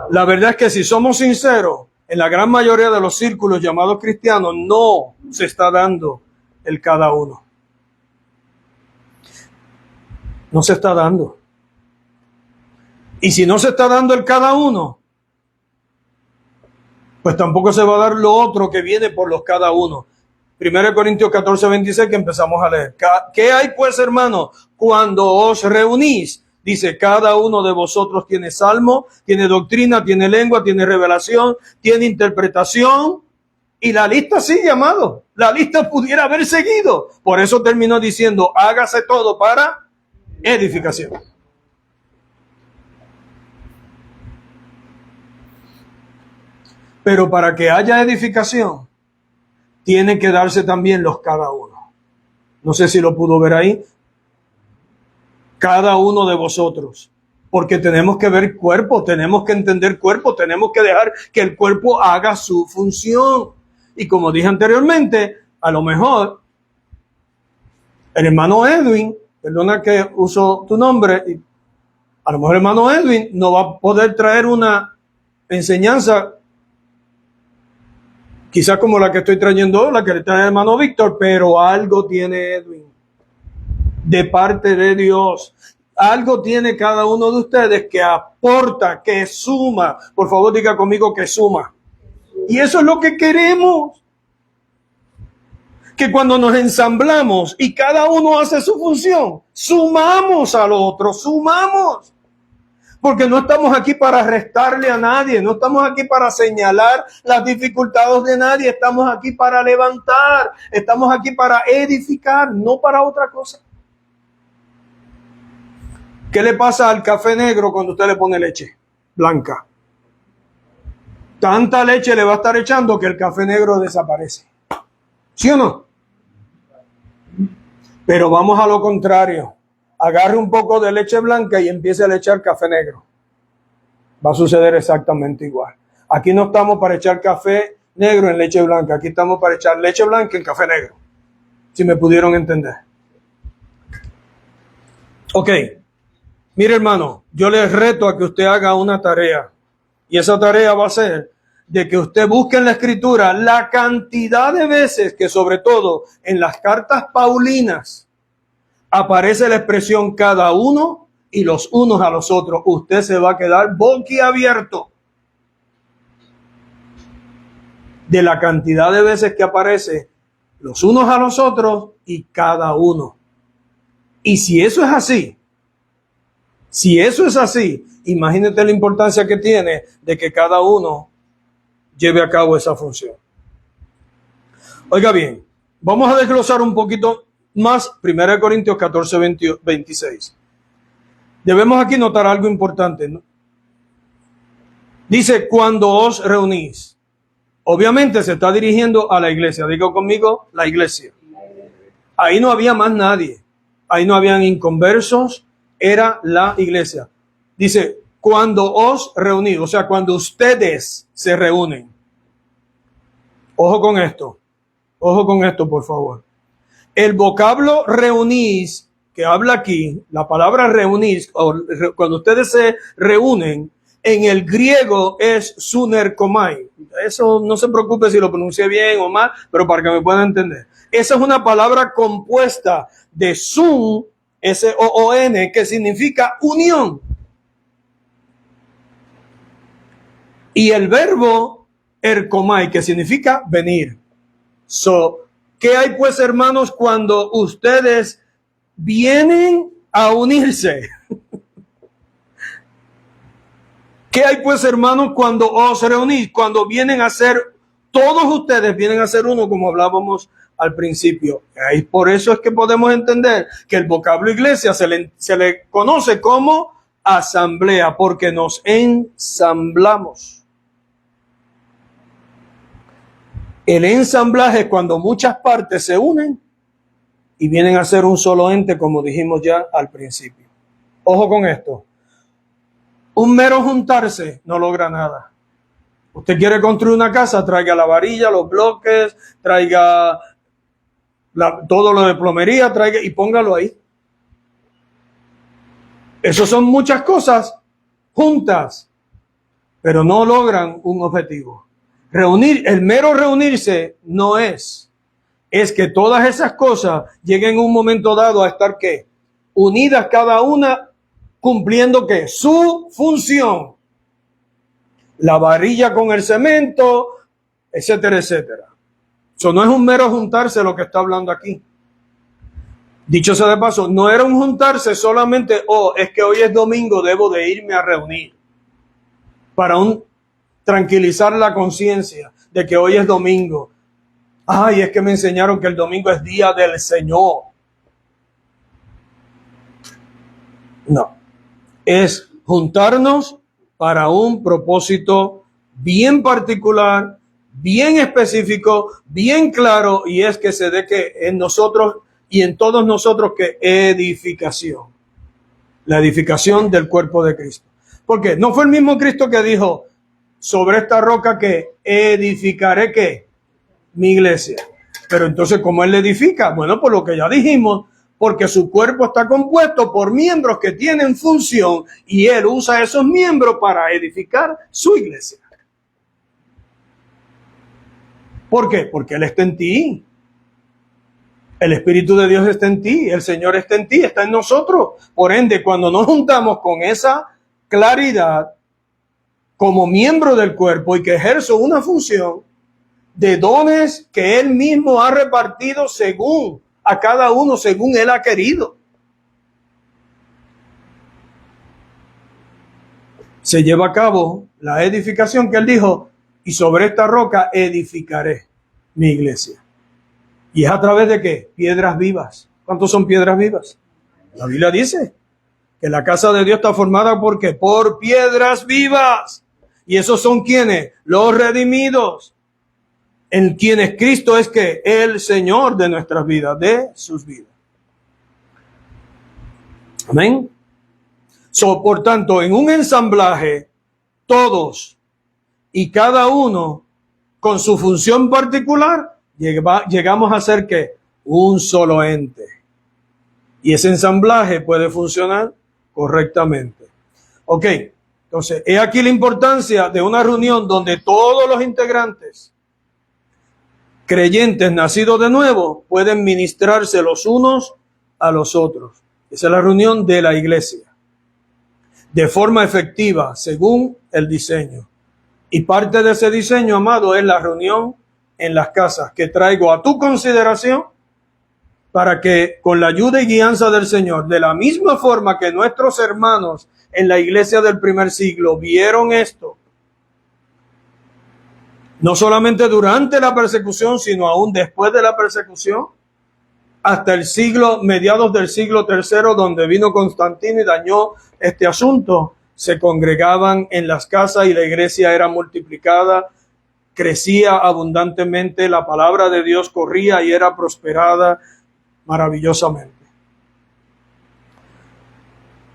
La verdad es que si somos sinceros, en la gran mayoría de los círculos llamados cristianos no se está dando el cada uno. No se está dando. Y si no se está dando el cada uno, pues tampoco se va a dar lo otro que viene por los cada uno. 1 Corintios 14:26 que empezamos a leer. ¿Qué hay pues, hermano, cuando os reunís? Dice, cada uno de vosotros tiene salmo, tiene doctrina, tiene lengua, tiene revelación, tiene interpretación. Y la lista sigue, amado. La lista pudiera haber seguido. Por eso terminó diciendo, hágase todo para edificación. Pero para que haya edificación, tiene que darse también los cada uno. No sé si lo pudo ver ahí. Cada uno de vosotros. Porque tenemos que ver cuerpo, tenemos que entender cuerpo, tenemos que dejar que el cuerpo haga su función. Y como dije anteriormente, a lo mejor el hermano Edwin, perdona que uso tu nombre, a lo mejor el hermano Edwin no va a poder traer una enseñanza quizás como la que estoy trayendo, la que le trae el hermano Víctor, pero algo tiene Edwin de parte de Dios. Algo tiene cada uno de ustedes que aporta, que suma. Por favor, diga conmigo que suma. Y eso es lo que queremos. Que cuando nos ensamblamos y cada uno hace su función, sumamos al otro, sumamos. Porque no estamos aquí para restarle a nadie, no estamos aquí para señalar las dificultades de nadie, estamos aquí para levantar, estamos aquí para edificar, no para otra cosa. ¿Qué le pasa al café negro cuando usted le pone leche blanca? tanta leche le va a estar echando que el café negro desaparece. ¿Sí o no? Pero vamos a lo contrario. Agarre un poco de leche blanca y empiece a echar café negro. Va a suceder exactamente igual. Aquí no estamos para echar café negro en leche blanca. Aquí estamos para echar leche blanca en café negro. Si me pudieron entender. Ok. Mire, hermano, yo les reto a que usted haga una tarea. Y esa tarea va a ser de que usted busque en la Escritura la cantidad de veces que, sobre todo en las cartas paulinas, aparece la expresión cada uno y los unos a los otros. Usted se va a quedar boquiabierto de la cantidad de veces que aparece los unos a los otros y cada uno. Y si eso es así, imagínate la importancia que tiene de que cada uno lleve a cabo esa función. Oiga bien, vamos a desglosar un poquito más 1 Corintios 14, 26. Debemos aquí notar algo importante, ¿no? Dice, cuando os reunís. Obviamente se está dirigiendo a la iglesia. Digo conmigo, la iglesia. Ahí no había más nadie. Ahí no habían inconversos. Era la iglesia. Dice, cuando os reunís, o sea, cuando ustedes se reúnen. Ojo con esto, por favor. El vocablo reunís, que habla aquí, la palabra reunís, cuando ustedes se reúnen, en el griego es sunerkomai. Eso no se preocupe si lo pronuncié bien o mal, pero para que me puedan entender. Esa es una palabra compuesta de sun, S-O-O-N, que significa unión. Y el verbo erkomai, que significa venir. ¿Qué hay pues, hermanos, cuando ustedes vienen a unirse? ¿Qué hay pues, hermanos, cuando os reunís? Cuando vienen a ser, todos ustedes vienen a ser uno, como hablábamos al principio. Y por eso es que podemos entender que el vocablo iglesia se le conoce como asamblea, porque nos ensamblamos. El ensamblaje es cuando muchas partes se unen y vienen a ser un solo ente, como dijimos ya al principio. Ojo con esto. Un mero juntarse no logra nada. Usted quiere construir una casa, traiga la varilla, los bloques, traiga todo lo de plomería, traiga y póngalo ahí. Eso son muchas cosas juntas, pero no logran un objetivo. El mero reunirse no es que todas esas cosas lleguen en un momento dado a estar ¿qué? Unidas cada una, cumpliendo ¿qué? Su función. La varilla con el cemento, etcétera, etcétera. Eso no es un mero juntarse lo que está hablando aquí. Dicho sea de paso, no era un juntarse solamente, es que hoy es domingo, debo de irme a reunir. Para tranquilizar la conciencia de que hoy es domingo. Ay, es que me enseñaron que el domingo es día del Señor. No. Es juntarnos para un propósito bien particular, bien específico, bien claro, y es que se dé que en nosotros y en todos nosotros que edificación. La edificación del cuerpo de Cristo. ¿Por qué? No fue el mismo Cristo que dijo, sobre esta roca que edificaré ¿qué? Mi iglesia. Pero entonces, ¿cómo él le edifica? Bueno, por lo que ya dijimos, porque su cuerpo está compuesto por miembros que tienen función y él usa esos miembros para edificar su iglesia. ¿Por qué? Porque él está en ti. El Espíritu de Dios está en ti, el Señor está en ti, está en nosotros. Por ende, cuando nos juntamos con esa claridad, como miembro del cuerpo y que ejerzo una función de dones que él mismo ha repartido según a cada uno, según él ha querido. Se lleva a cabo la edificación que él dijo, y sobre esta roca edificaré mi iglesia. ¿Y es a través de qué? Piedras vivas. ¿Cuántos son piedras vivas? La Biblia dice que la casa de Dios está formada ¿por qué? Por piedras vivas. ¿Y esos son quienes? Los redimidos, en quienes Cristo es que el Señor de nuestras vidas, de sus vidas. Amén. Por tanto, en un ensamblaje, todos y cada uno con su función particular, llegamos a ser ¿qué? Un solo ente. Y ese ensamblaje puede funcionar correctamente. Ok, entonces, he aquí la importancia de una reunión donde todos los integrantes, creyentes nacidos de nuevo, pueden ministrarse los unos a los otros. Esa es la reunión de la iglesia, de forma efectiva, según el diseño. Y parte de ese diseño, amado, es la reunión en las casas, que traigo a tu consideración para que, con la ayuda y guianza del Señor, de la misma forma que nuestros hermanos en la iglesia del primer siglo vieron esto, no solamente durante la persecución, sino aún después de la persecución, hasta el siglo, mediados del siglo III, donde vino Constantino y dañó este asunto, se congregaban en las casas y la iglesia era multiplicada, crecía abundantemente, la palabra de Dios corría y era prosperada maravillosamente.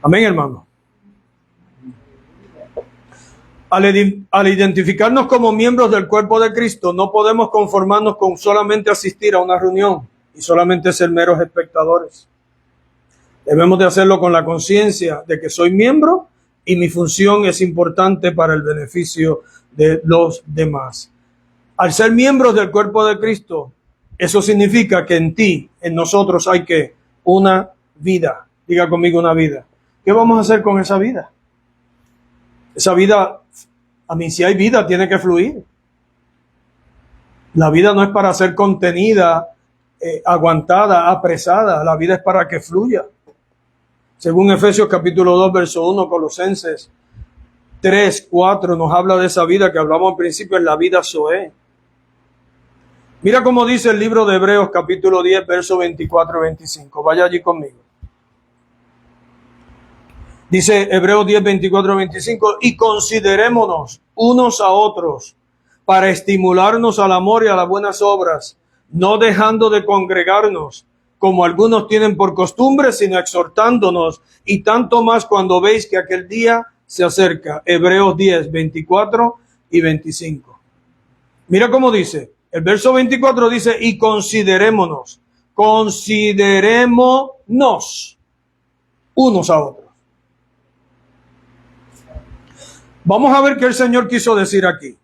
Amén, hermano. Al identificarnos como miembros del cuerpo de Cristo, no podemos conformarnos con solamente asistir a una reunión y solamente ser meros espectadores. Debemos de hacerlo con la conciencia de que soy miembro y mi función es importante para el beneficio de los demás. Al ser miembros del cuerpo de Cristo, eso significa que en ti, en nosotros hay que una vida. Diga conmigo, una vida. ¿Qué vamos a hacer con esa vida? Esa vida, a mí, si hay vida, tiene que fluir. La vida no es para ser contenida, aguantada, apresada. La vida es para que fluya. Según Efesios capítulo 2, verso 1, Colosenses 3, 4, nos habla de esa vida que hablamos al principio, en la vida Zoé. Mira cómo dice el libro de Hebreos capítulo 10, verso 24 y 25. Vaya allí conmigo. Dice Hebreos 10, 24 y 25, y considerémonos unos a otros para estimularnos al amor y a las buenas obras, no dejando de congregarnos, como algunos tienen por costumbre, sino exhortándonos, y tanto más cuando veis que aquel día se acerca. Hebreos 10, 24 y 25. Mira cómo dice. El verso 24 dice, y considerémonos unos a otros. Vamos a ver qué el Señor quiso decir aquí.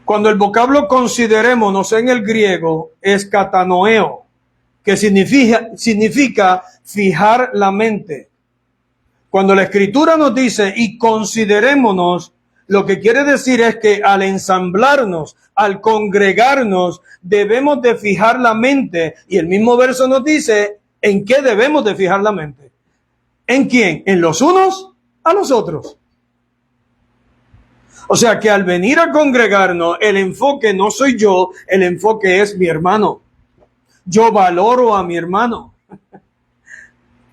Cuando el vocablo considerémonos en el griego es katanoeo, que significa fijar la mente. Cuando la Escritura nos dice y considerémonos, lo que quiere decir es que al ensamblarnos, al congregarnos, debemos de fijar la mente. Y el mismo verso nos dice en qué debemos de fijar la mente. ¿En quién? En los unos a los otros. O sea que al venir a congregarnos, el enfoque no soy yo, el enfoque es mi hermano. Yo valoro a mi hermano.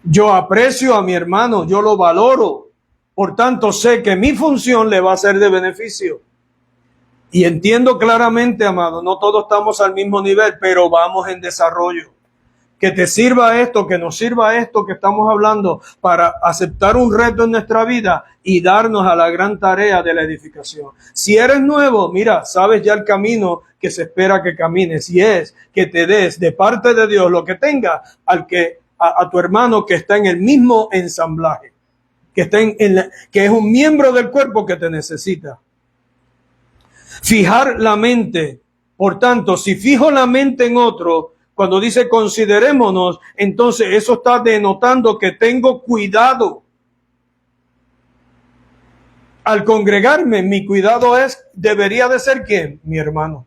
Yo aprecio a mi hermano, yo lo valoro. Por tanto, sé que mi función le va a ser de beneficio. Y entiendo claramente, amado, no todos estamos al mismo nivel, pero vamos en desarrollo. Que te sirva esto, que nos sirva esto que estamos hablando para aceptar un reto en nuestra vida y darnos a la gran tarea de la edificación. Si eres nuevo, mira, sabes ya el camino que se espera que camines, y es que te des de parte de Dios lo que tenga a tu hermano que está en el mismo ensamblaje, que es un miembro del cuerpo que te necesita. Fijar la mente. Por tanto, si fijo la mente en otro, cuando dice considerémonos, entonces eso está denotando que tengo cuidado. Al congregarme, mi cuidado debería de ser ¿quién? Mi hermano.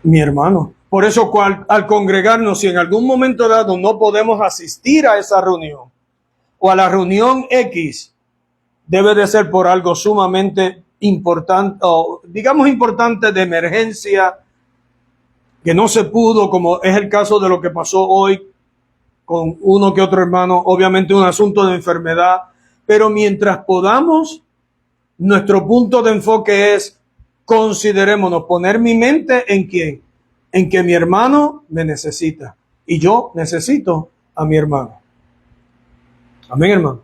Mi hermano. Por eso al congregarnos, si en algún momento dado no podemos asistir a esa reunión o a la reunión X, debe de ser por algo sumamente importante, o digamos importante, de emergencia, que no se pudo, como es el caso de lo que pasó hoy con uno que otro hermano, obviamente un asunto de enfermedad, Pero mientras podamos, nuestro punto de enfoque es considerémonos, poner mi mente en quién, en que mi hermano me necesita y yo necesito a mi hermano. Amén, hermano.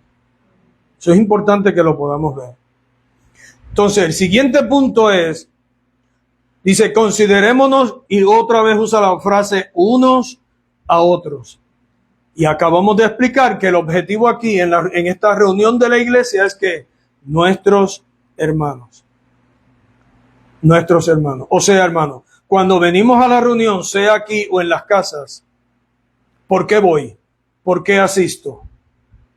Eso es importante que lo podamos ver. Entonces, el siguiente punto es, dice, considerémonos, y otra vez usa la frase unos a otros. Y acabamos de explicar que el objetivo aquí en esta reunión de la iglesia es que nuestros hermanos. O sea, hermanos, cuando venimos a la reunión, sea aquí o en las casas, ¿por qué voy? ¿Por qué asisto?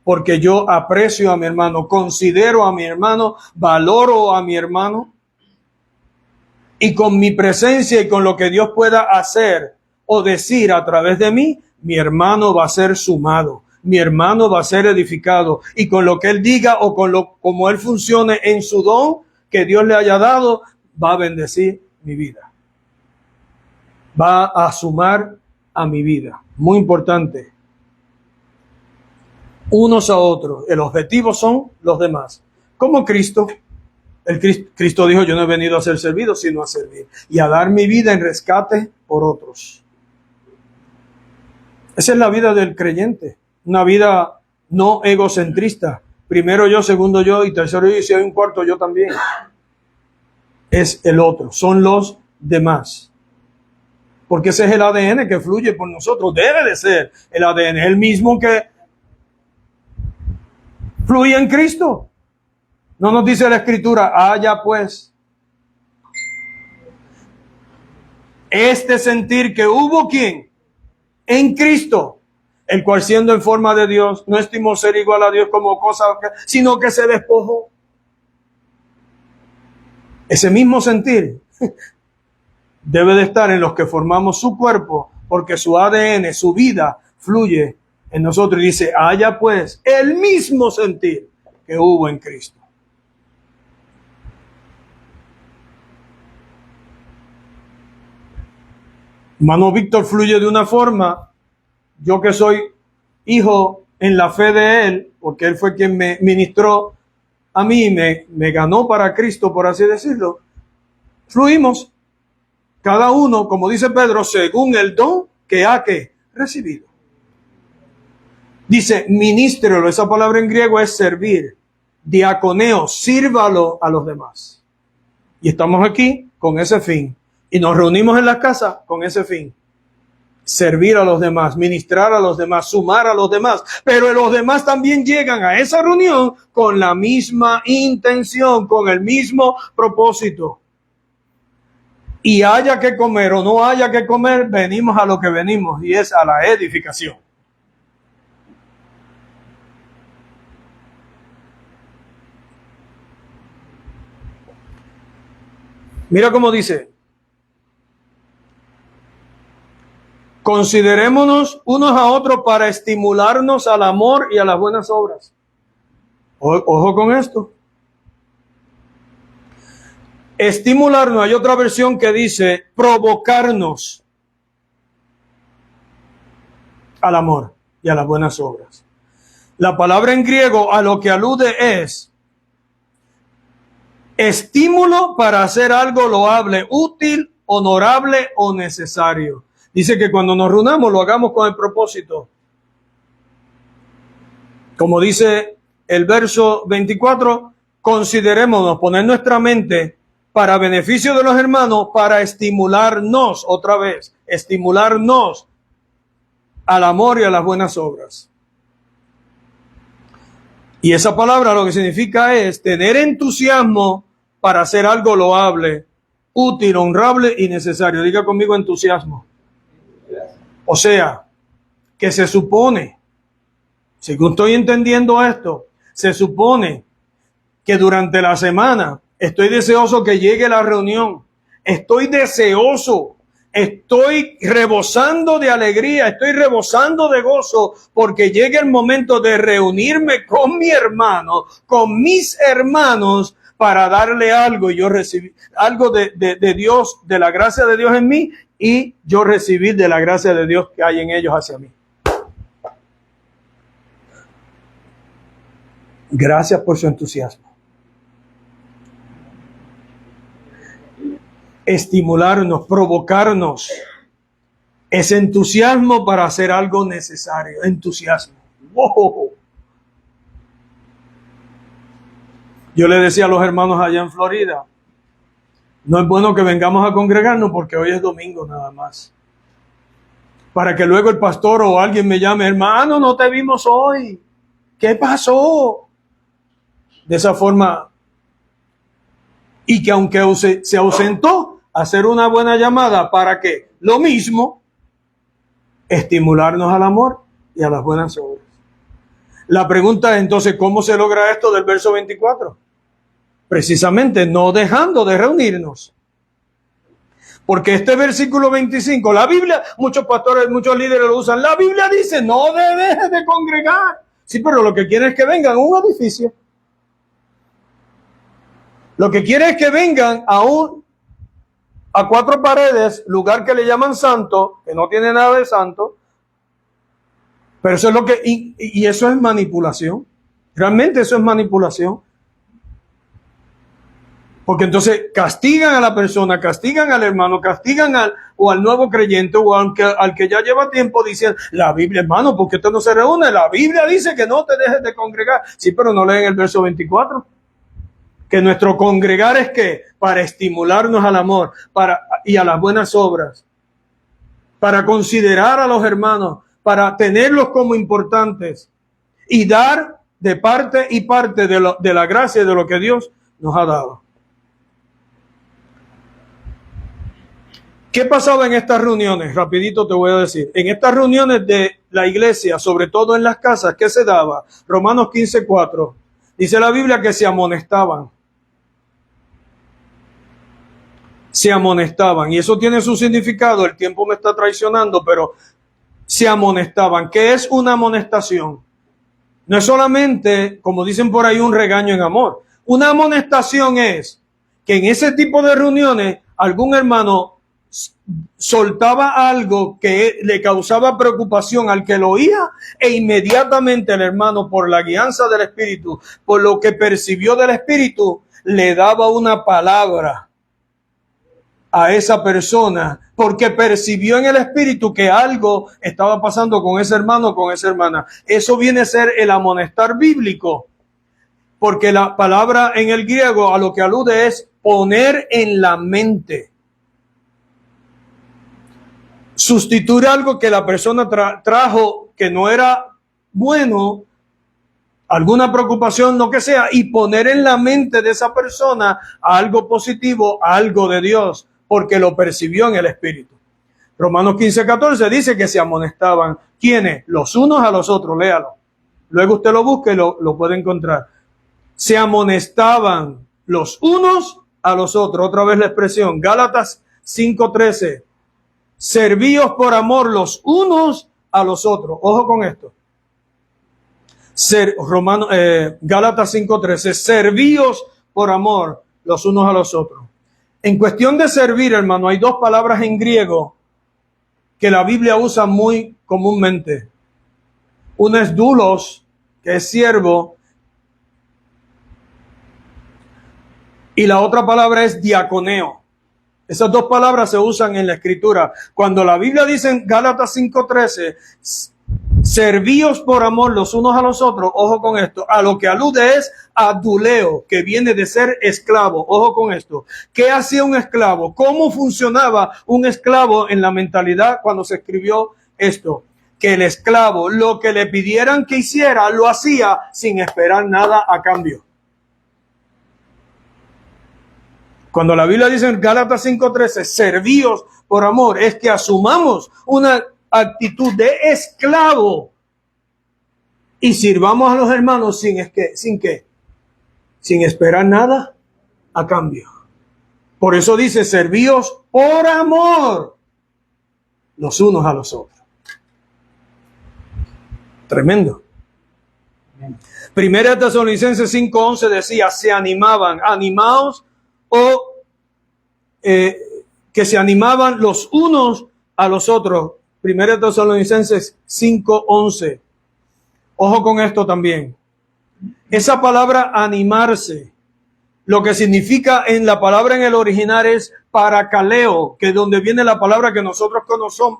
Porque yo aprecio a mi hermano, considero a mi hermano, valoro a mi hermano. Y con mi presencia y con lo que Dios pueda hacer o decir a través de mí, mi hermano va a ser sumado, mi hermano va a ser edificado. Y con lo que él diga o como él funcione en su don que Dios le haya dado, va a bendecir mi vida. Va a sumar a mi vida. Muy importante. Unos a otros. El objetivo son los demás. Como Cristo. Cristo dijo, yo no he venido a ser servido, sino a servir. Y a dar mi vida en rescate por otros. Esa es la vida del creyente. Una vida no egocentrista. Primero yo, segundo yo y tercero yo y si hay un cuarto yo también. Es el otro, son los demás. Porque ese es el ADN que fluye por nosotros. Debe de ser el ADN, el mismo que fluye en Cristo. No nos dice la Escritura, ya pues. Este sentir que hubo ¿quién? En Cristo, el cual siendo en forma de Dios, no estimó ser igual a Dios como cosa, sino que se despojó. Ese mismo sentir debe de estar en los que formamos su cuerpo, porque su ADN, su vida, fluye en nosotros. Y dice, haya pues el mismo sentir que hubo en Cristo. Hermano Víctor fluye de una forma, yo que soy hijo en la fe de él, porque él fue quien me ministró a mí, me ganó para Cristo, por así decirlo. Fluimos, cada uno, como dice Pedro, según el don que ha recibido. Dice, ministrelo, esa palabra en griego es servir. Diaconeo, sírvalo a los demás. Y estamos aquí con ese fin. Y nos reunimos en la casa con ese fin. Servir a los demás, ministrar a los demás, sumar a los demás. Pero los demás también llegan a esa reunión con la misma intención, con el mismo propósito. Y haya que comer o no haya que comer, venimos a lo que venimos, y es a la edificación. Mira cómo dice. Considerémonos unos a otros para estimularnos al amor y a las buenas obras. Ojo con esto. Estimularnos, hay otra versión que dice provocarnos al amor y a las buenas obras. La palabra en griego a lo que alude es estímulo para hacer algo loable, útil, honorable o necesario. Dice que cuando nos reunamos lo hagamos con el propósito. Como dice el verso 24, considerémonos, poner nuestra mente para beneficio de los hermanos, para estimularnos, otra vez, estimularnos al amor y a las buenas obras. Y esa palabra lo que significa es tener entusiasmo para hacer algo loable, útil, honrable y necesario. Diga conmigo entusiasmo. O sea, que se supone, según estoy entendiendo esto, se supone que durante la semana estoy deseoso que llegue la reunión. Estoy deseoso, estoy rebosando de alegría, estoy rebosando de gozo porque llegue el momento de reunirme con mi hermano, con mis hermanos, para darle algo y yo recibir algo de Dios, de la gracia de Dios en mí y yo recibir de la gracia de Dios que hay en ellos hacia mí. Gracias por su entusiasmo. Estimularnos, provocarnos. Ese entusiasmo para hacer algo necesario. Entusiasmo. ¡Wow! Yo le decía a los hermanos allá en Florida, no es bueno que vengamos a congregarnos porque hoy es domingo nada más. Para que luego el pastor o alguien me llame, hermano, no te vimos hoy. ¿Qué pasó? De esa forma, y que aunque se ausentó, hacer una buena llamada para que lo mismo, estimularnos al amor y a las buenas obras. La pregunta es entonces, ¿cómo se logra esto del verso 24? Precisamente no dejando de reunirnos. Porque este versículo 25, la Biblia, muchos pastores, muchos líderes lo usan, la Biblia dice, no dejes de congregar. Sí, pero lo que quieren es que vengan a un edificio. Lo que quieren es que vengan a 4 paredes, lugar que le llaman santo, que no tiene nada de santo. Pero eso es lo que, y eso es manipulación. Realmente eso es manipulación. Porque entonces castigan a la persona, castigan al hermano, castigan al nuevo creyente o al que ya lleva tiempo diciendo, la Biblia, hermano, ¿por qué usted no se reúne? La Biblia dice que no te dejes de congregar. Sí, pero no leen el verso 24. Que nuestro congregar es que para estimularnos al amor y a las buenas obras, para considerar a los hermanos, para tenerlos como importantes y dar de parte y parte de la gracia de lo que Dios nos ha dado. ¿Qué pasaba en estas reuniones? Rapidito te voy a decir. En estas reuniones de la iglesia, sobre todo en las casas, ¿qué se daba? Romanos 15:4. Dice la Biblia que se amonestaban. Se amonestaban. Y eso tiene su significado. El tiempo me está traicionando, pero se amonestaban. ¿Qué es una amonestación? No es solamente, como dicen por ahí, un regaño en amor. Una amonestación es que en ese tipo de reuniones algún hermano soltaba algo que le causaba preocupación al que lo oía e inmediatamente el hermano, por la guianza del Espíritu, por lo que percibió del Espíritu, le daba una palabra a esa persona porque percibió en el Espíritu que algo estaba pasando con ese hermano o con esa hermana. Eso viene a ser el amonestar bíblico, porque la palabra en el griego a lo que alude es poner en la mente. Sustituir algo que la persona trajo que no era bueno, alguna preocupación, lo que sea, y poner en la mente de esa persona algo positivo, algo de Dios, porque lo percibió en el Espíritu. Romanos 15:14 dice que se amonestaban. ¿Quiénes? Los unos a los otros, léalo. Luego usted lo busque y lo puede encontrar. Se amonestaban los unos a los otros. Otra vez la expresión, Gálatas 5:13. Servíos por amor los unos a los otros. Ojo con esto. Gálatas 5:13. Servíos por amor los unos a los otros. En cuestión de servir, hermano, hay 2 palabras en griego que la Biblia usa muy comúnmente. Una es doulos, que es siervo, y la otra palabra es diaconeo. Esas 2 palabras se usan en la Escritura. Cuando la Biblia dice en Gálatas 5:13, servíos por amor los unos a los otros, ojo con esto, a lo que alude es a duleo, que viene de ser esclavo. Ojo con esto. ¿Qué hacía un esclavo? ¿Cómo funcionaba un esclavo en la mentalidad cuando se escribió esto? Que el esclavo, lo que le pidieran que hiciera, lo hacía sin esperar nada a cambio. Cuando la Biblia dice en Gálatas 5:13, servíos por amor, es que asumamos una actitud de esclavo y sirvamos a los hermanos sin esperar nada a cambio. Por eso dice, servíos por amor los unos a los otros. Tremendo. Primera Tesalonicenses 5:11 decía, se animaban, animaos, o que se animaban los unos a los otros. Primera Tesalonicenses 5:11. Ojo con esto también. Esa palabra animarse, lo que significa en la palabra en el original es parakaleo, que es donde viene la palabra que nosotros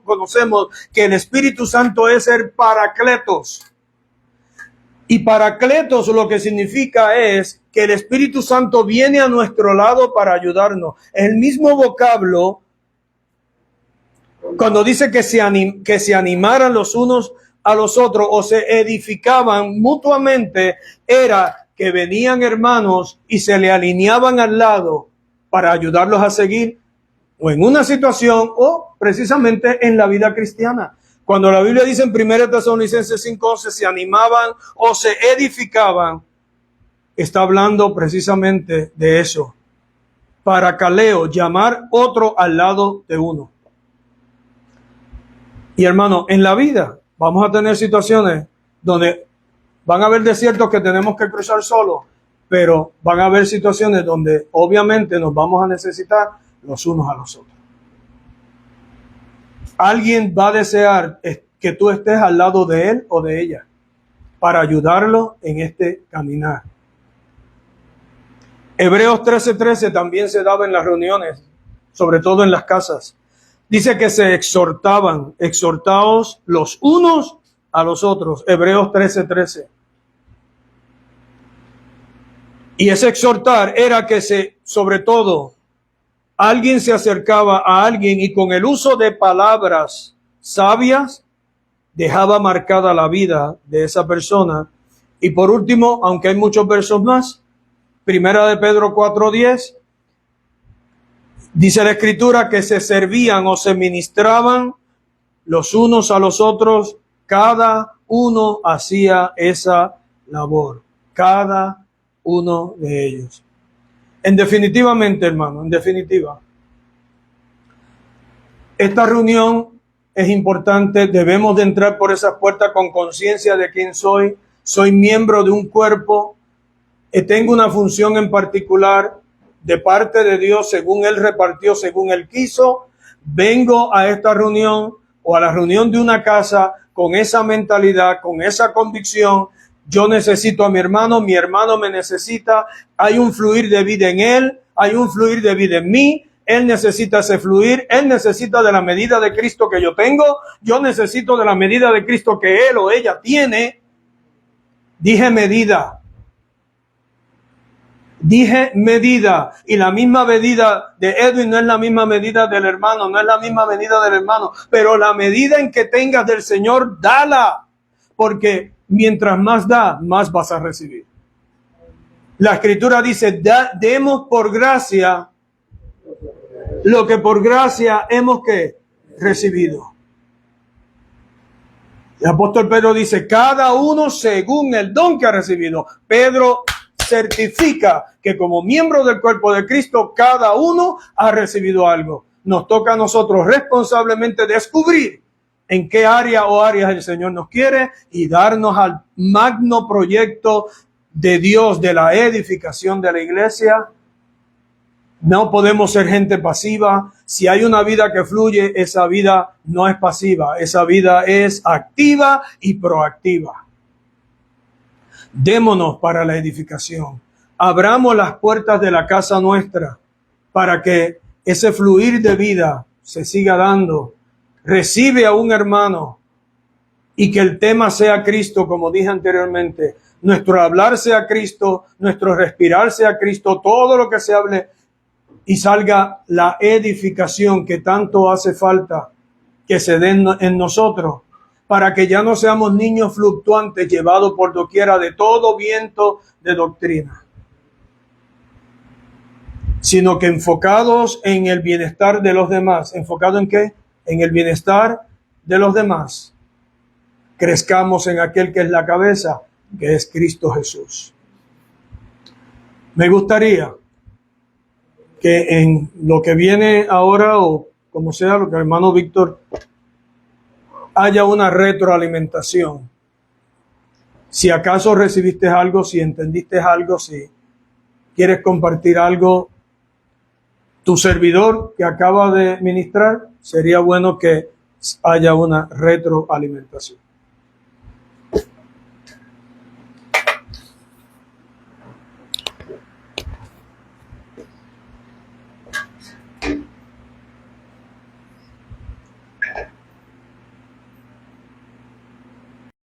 conocemos, que el Espíritu Santo es el paracletos. Y paracletos lo que significa es que el Espíritu Santo viene a nuestro lado para ayudarnos. El mismo vocablo, cuando dice que se animaran los unos a los otros o se edificaban mutuamente, era que venían hermanos y se le alineaban al lado para ayudarlos a seguir o en una situación o precisamente en la vida cristiana. Cuando la Biblia dice en 1 Tesalonicenses 5:11 se animaban o se edificaban, está hablando precisamente de eso. Parakaleo, llamar otro al lado de uno. Y hermano, en la vida vamos a tener situaciones donde van a haber desiertos que tenemos que cruzar solos, pero van a haber situaciones donde obviamente nos vamos a necesitar los unos a los otros. Alguien va a desear que tú estés al lado de él o de ella para ayudarlo en este caminar. Hebreos 13:13 también se daba en las reuniones, sobre todo en las casas. Dice que se exhortaban, exhortaos los unos a los otros. Hebreos 13:13. Y ese exhortar era que sobre todo, alguien se acercaba a alguien y con el uso de palabras sabias dejaba marcada la vida de esa persona. Y por último, aunque hay muchos versos más, Primera de Pedro 4:10, dice la Escritura que se servían o se ministraban los unos a los otros, cada uno hacía esa labor, cada uno de ellos. Definitivamente, hermano, en definitiva, esta reunión es importante, debemos de entrar por esas puertas con conciencia de quién soy miembro de un cuerpo, tengo una función en particular de parte de Dios según Él repartió, según Él quiso, vengo a esta reunión o a la reunión de una casa con esa mentalidad, con esa convicción. Yo necesito a mi hermano me necesita, hay un fluir de vida en él, hay un fluir de vida en mí, él necesita ese fluir, él necesita de la medida de Cristo que yo tengo, yo necesito de la medida de Cristo que él o ella tiene. Dije medida, y la misma medida de Edwin no es la misma medida del hermano, no es la misma medida del hermano, pero la medida en que tengas del Señor, dala, porque mientras más da, más vas a recibir. La Escritura dice, demos por gracia lo que por gracia hemos recibido. El apóstol Pedro dice, cada uno según el don que ha recibido. Pedro certifica que como miembro del cuerpo de Cristo, cada uno ha recibido algo. Nos toca a nosotros responsablemente descubrir en qué área o áreas el Señor nos quiere y darnos al magno proyecto de Dios de la edificación de la iglesia. No podemos ser gente pasiva. Si hay una vida que fluye, esa vida no es pasiva, esa vida es activa y proactiva. Démonos para la edificación. Abramos las puertas de la casa nuestra para que ese fluir de vida se siga dando. Recibe a un hermano y que el tema sea Cristo, como dije anteriormente. Nuestro hablar sea Cristo, nuestro respirar sea Cristo, todo lo que se hable y salga la edificación que tanto hace falta que se dé en nosotros, para que ya no seamos niños fluctuantes llevados por doquiera de todo viento de doctrina, sino que enfocados en el bienestar de los demás. ¿Enfocado en qué? En el bienestar de los demás. Crezcamos en aquel que es la cabeza, que es Cristo Jesús. Me gustaría que en lo que viene ahora, o como sea, lo que el hermano Víctor, haya una retroalimentación. Si acaso recibiste algo, si entendiste algo, si quieres compartir algo, tu servidor que acaba de ministrar, sería bueno que haya una retroalimentación.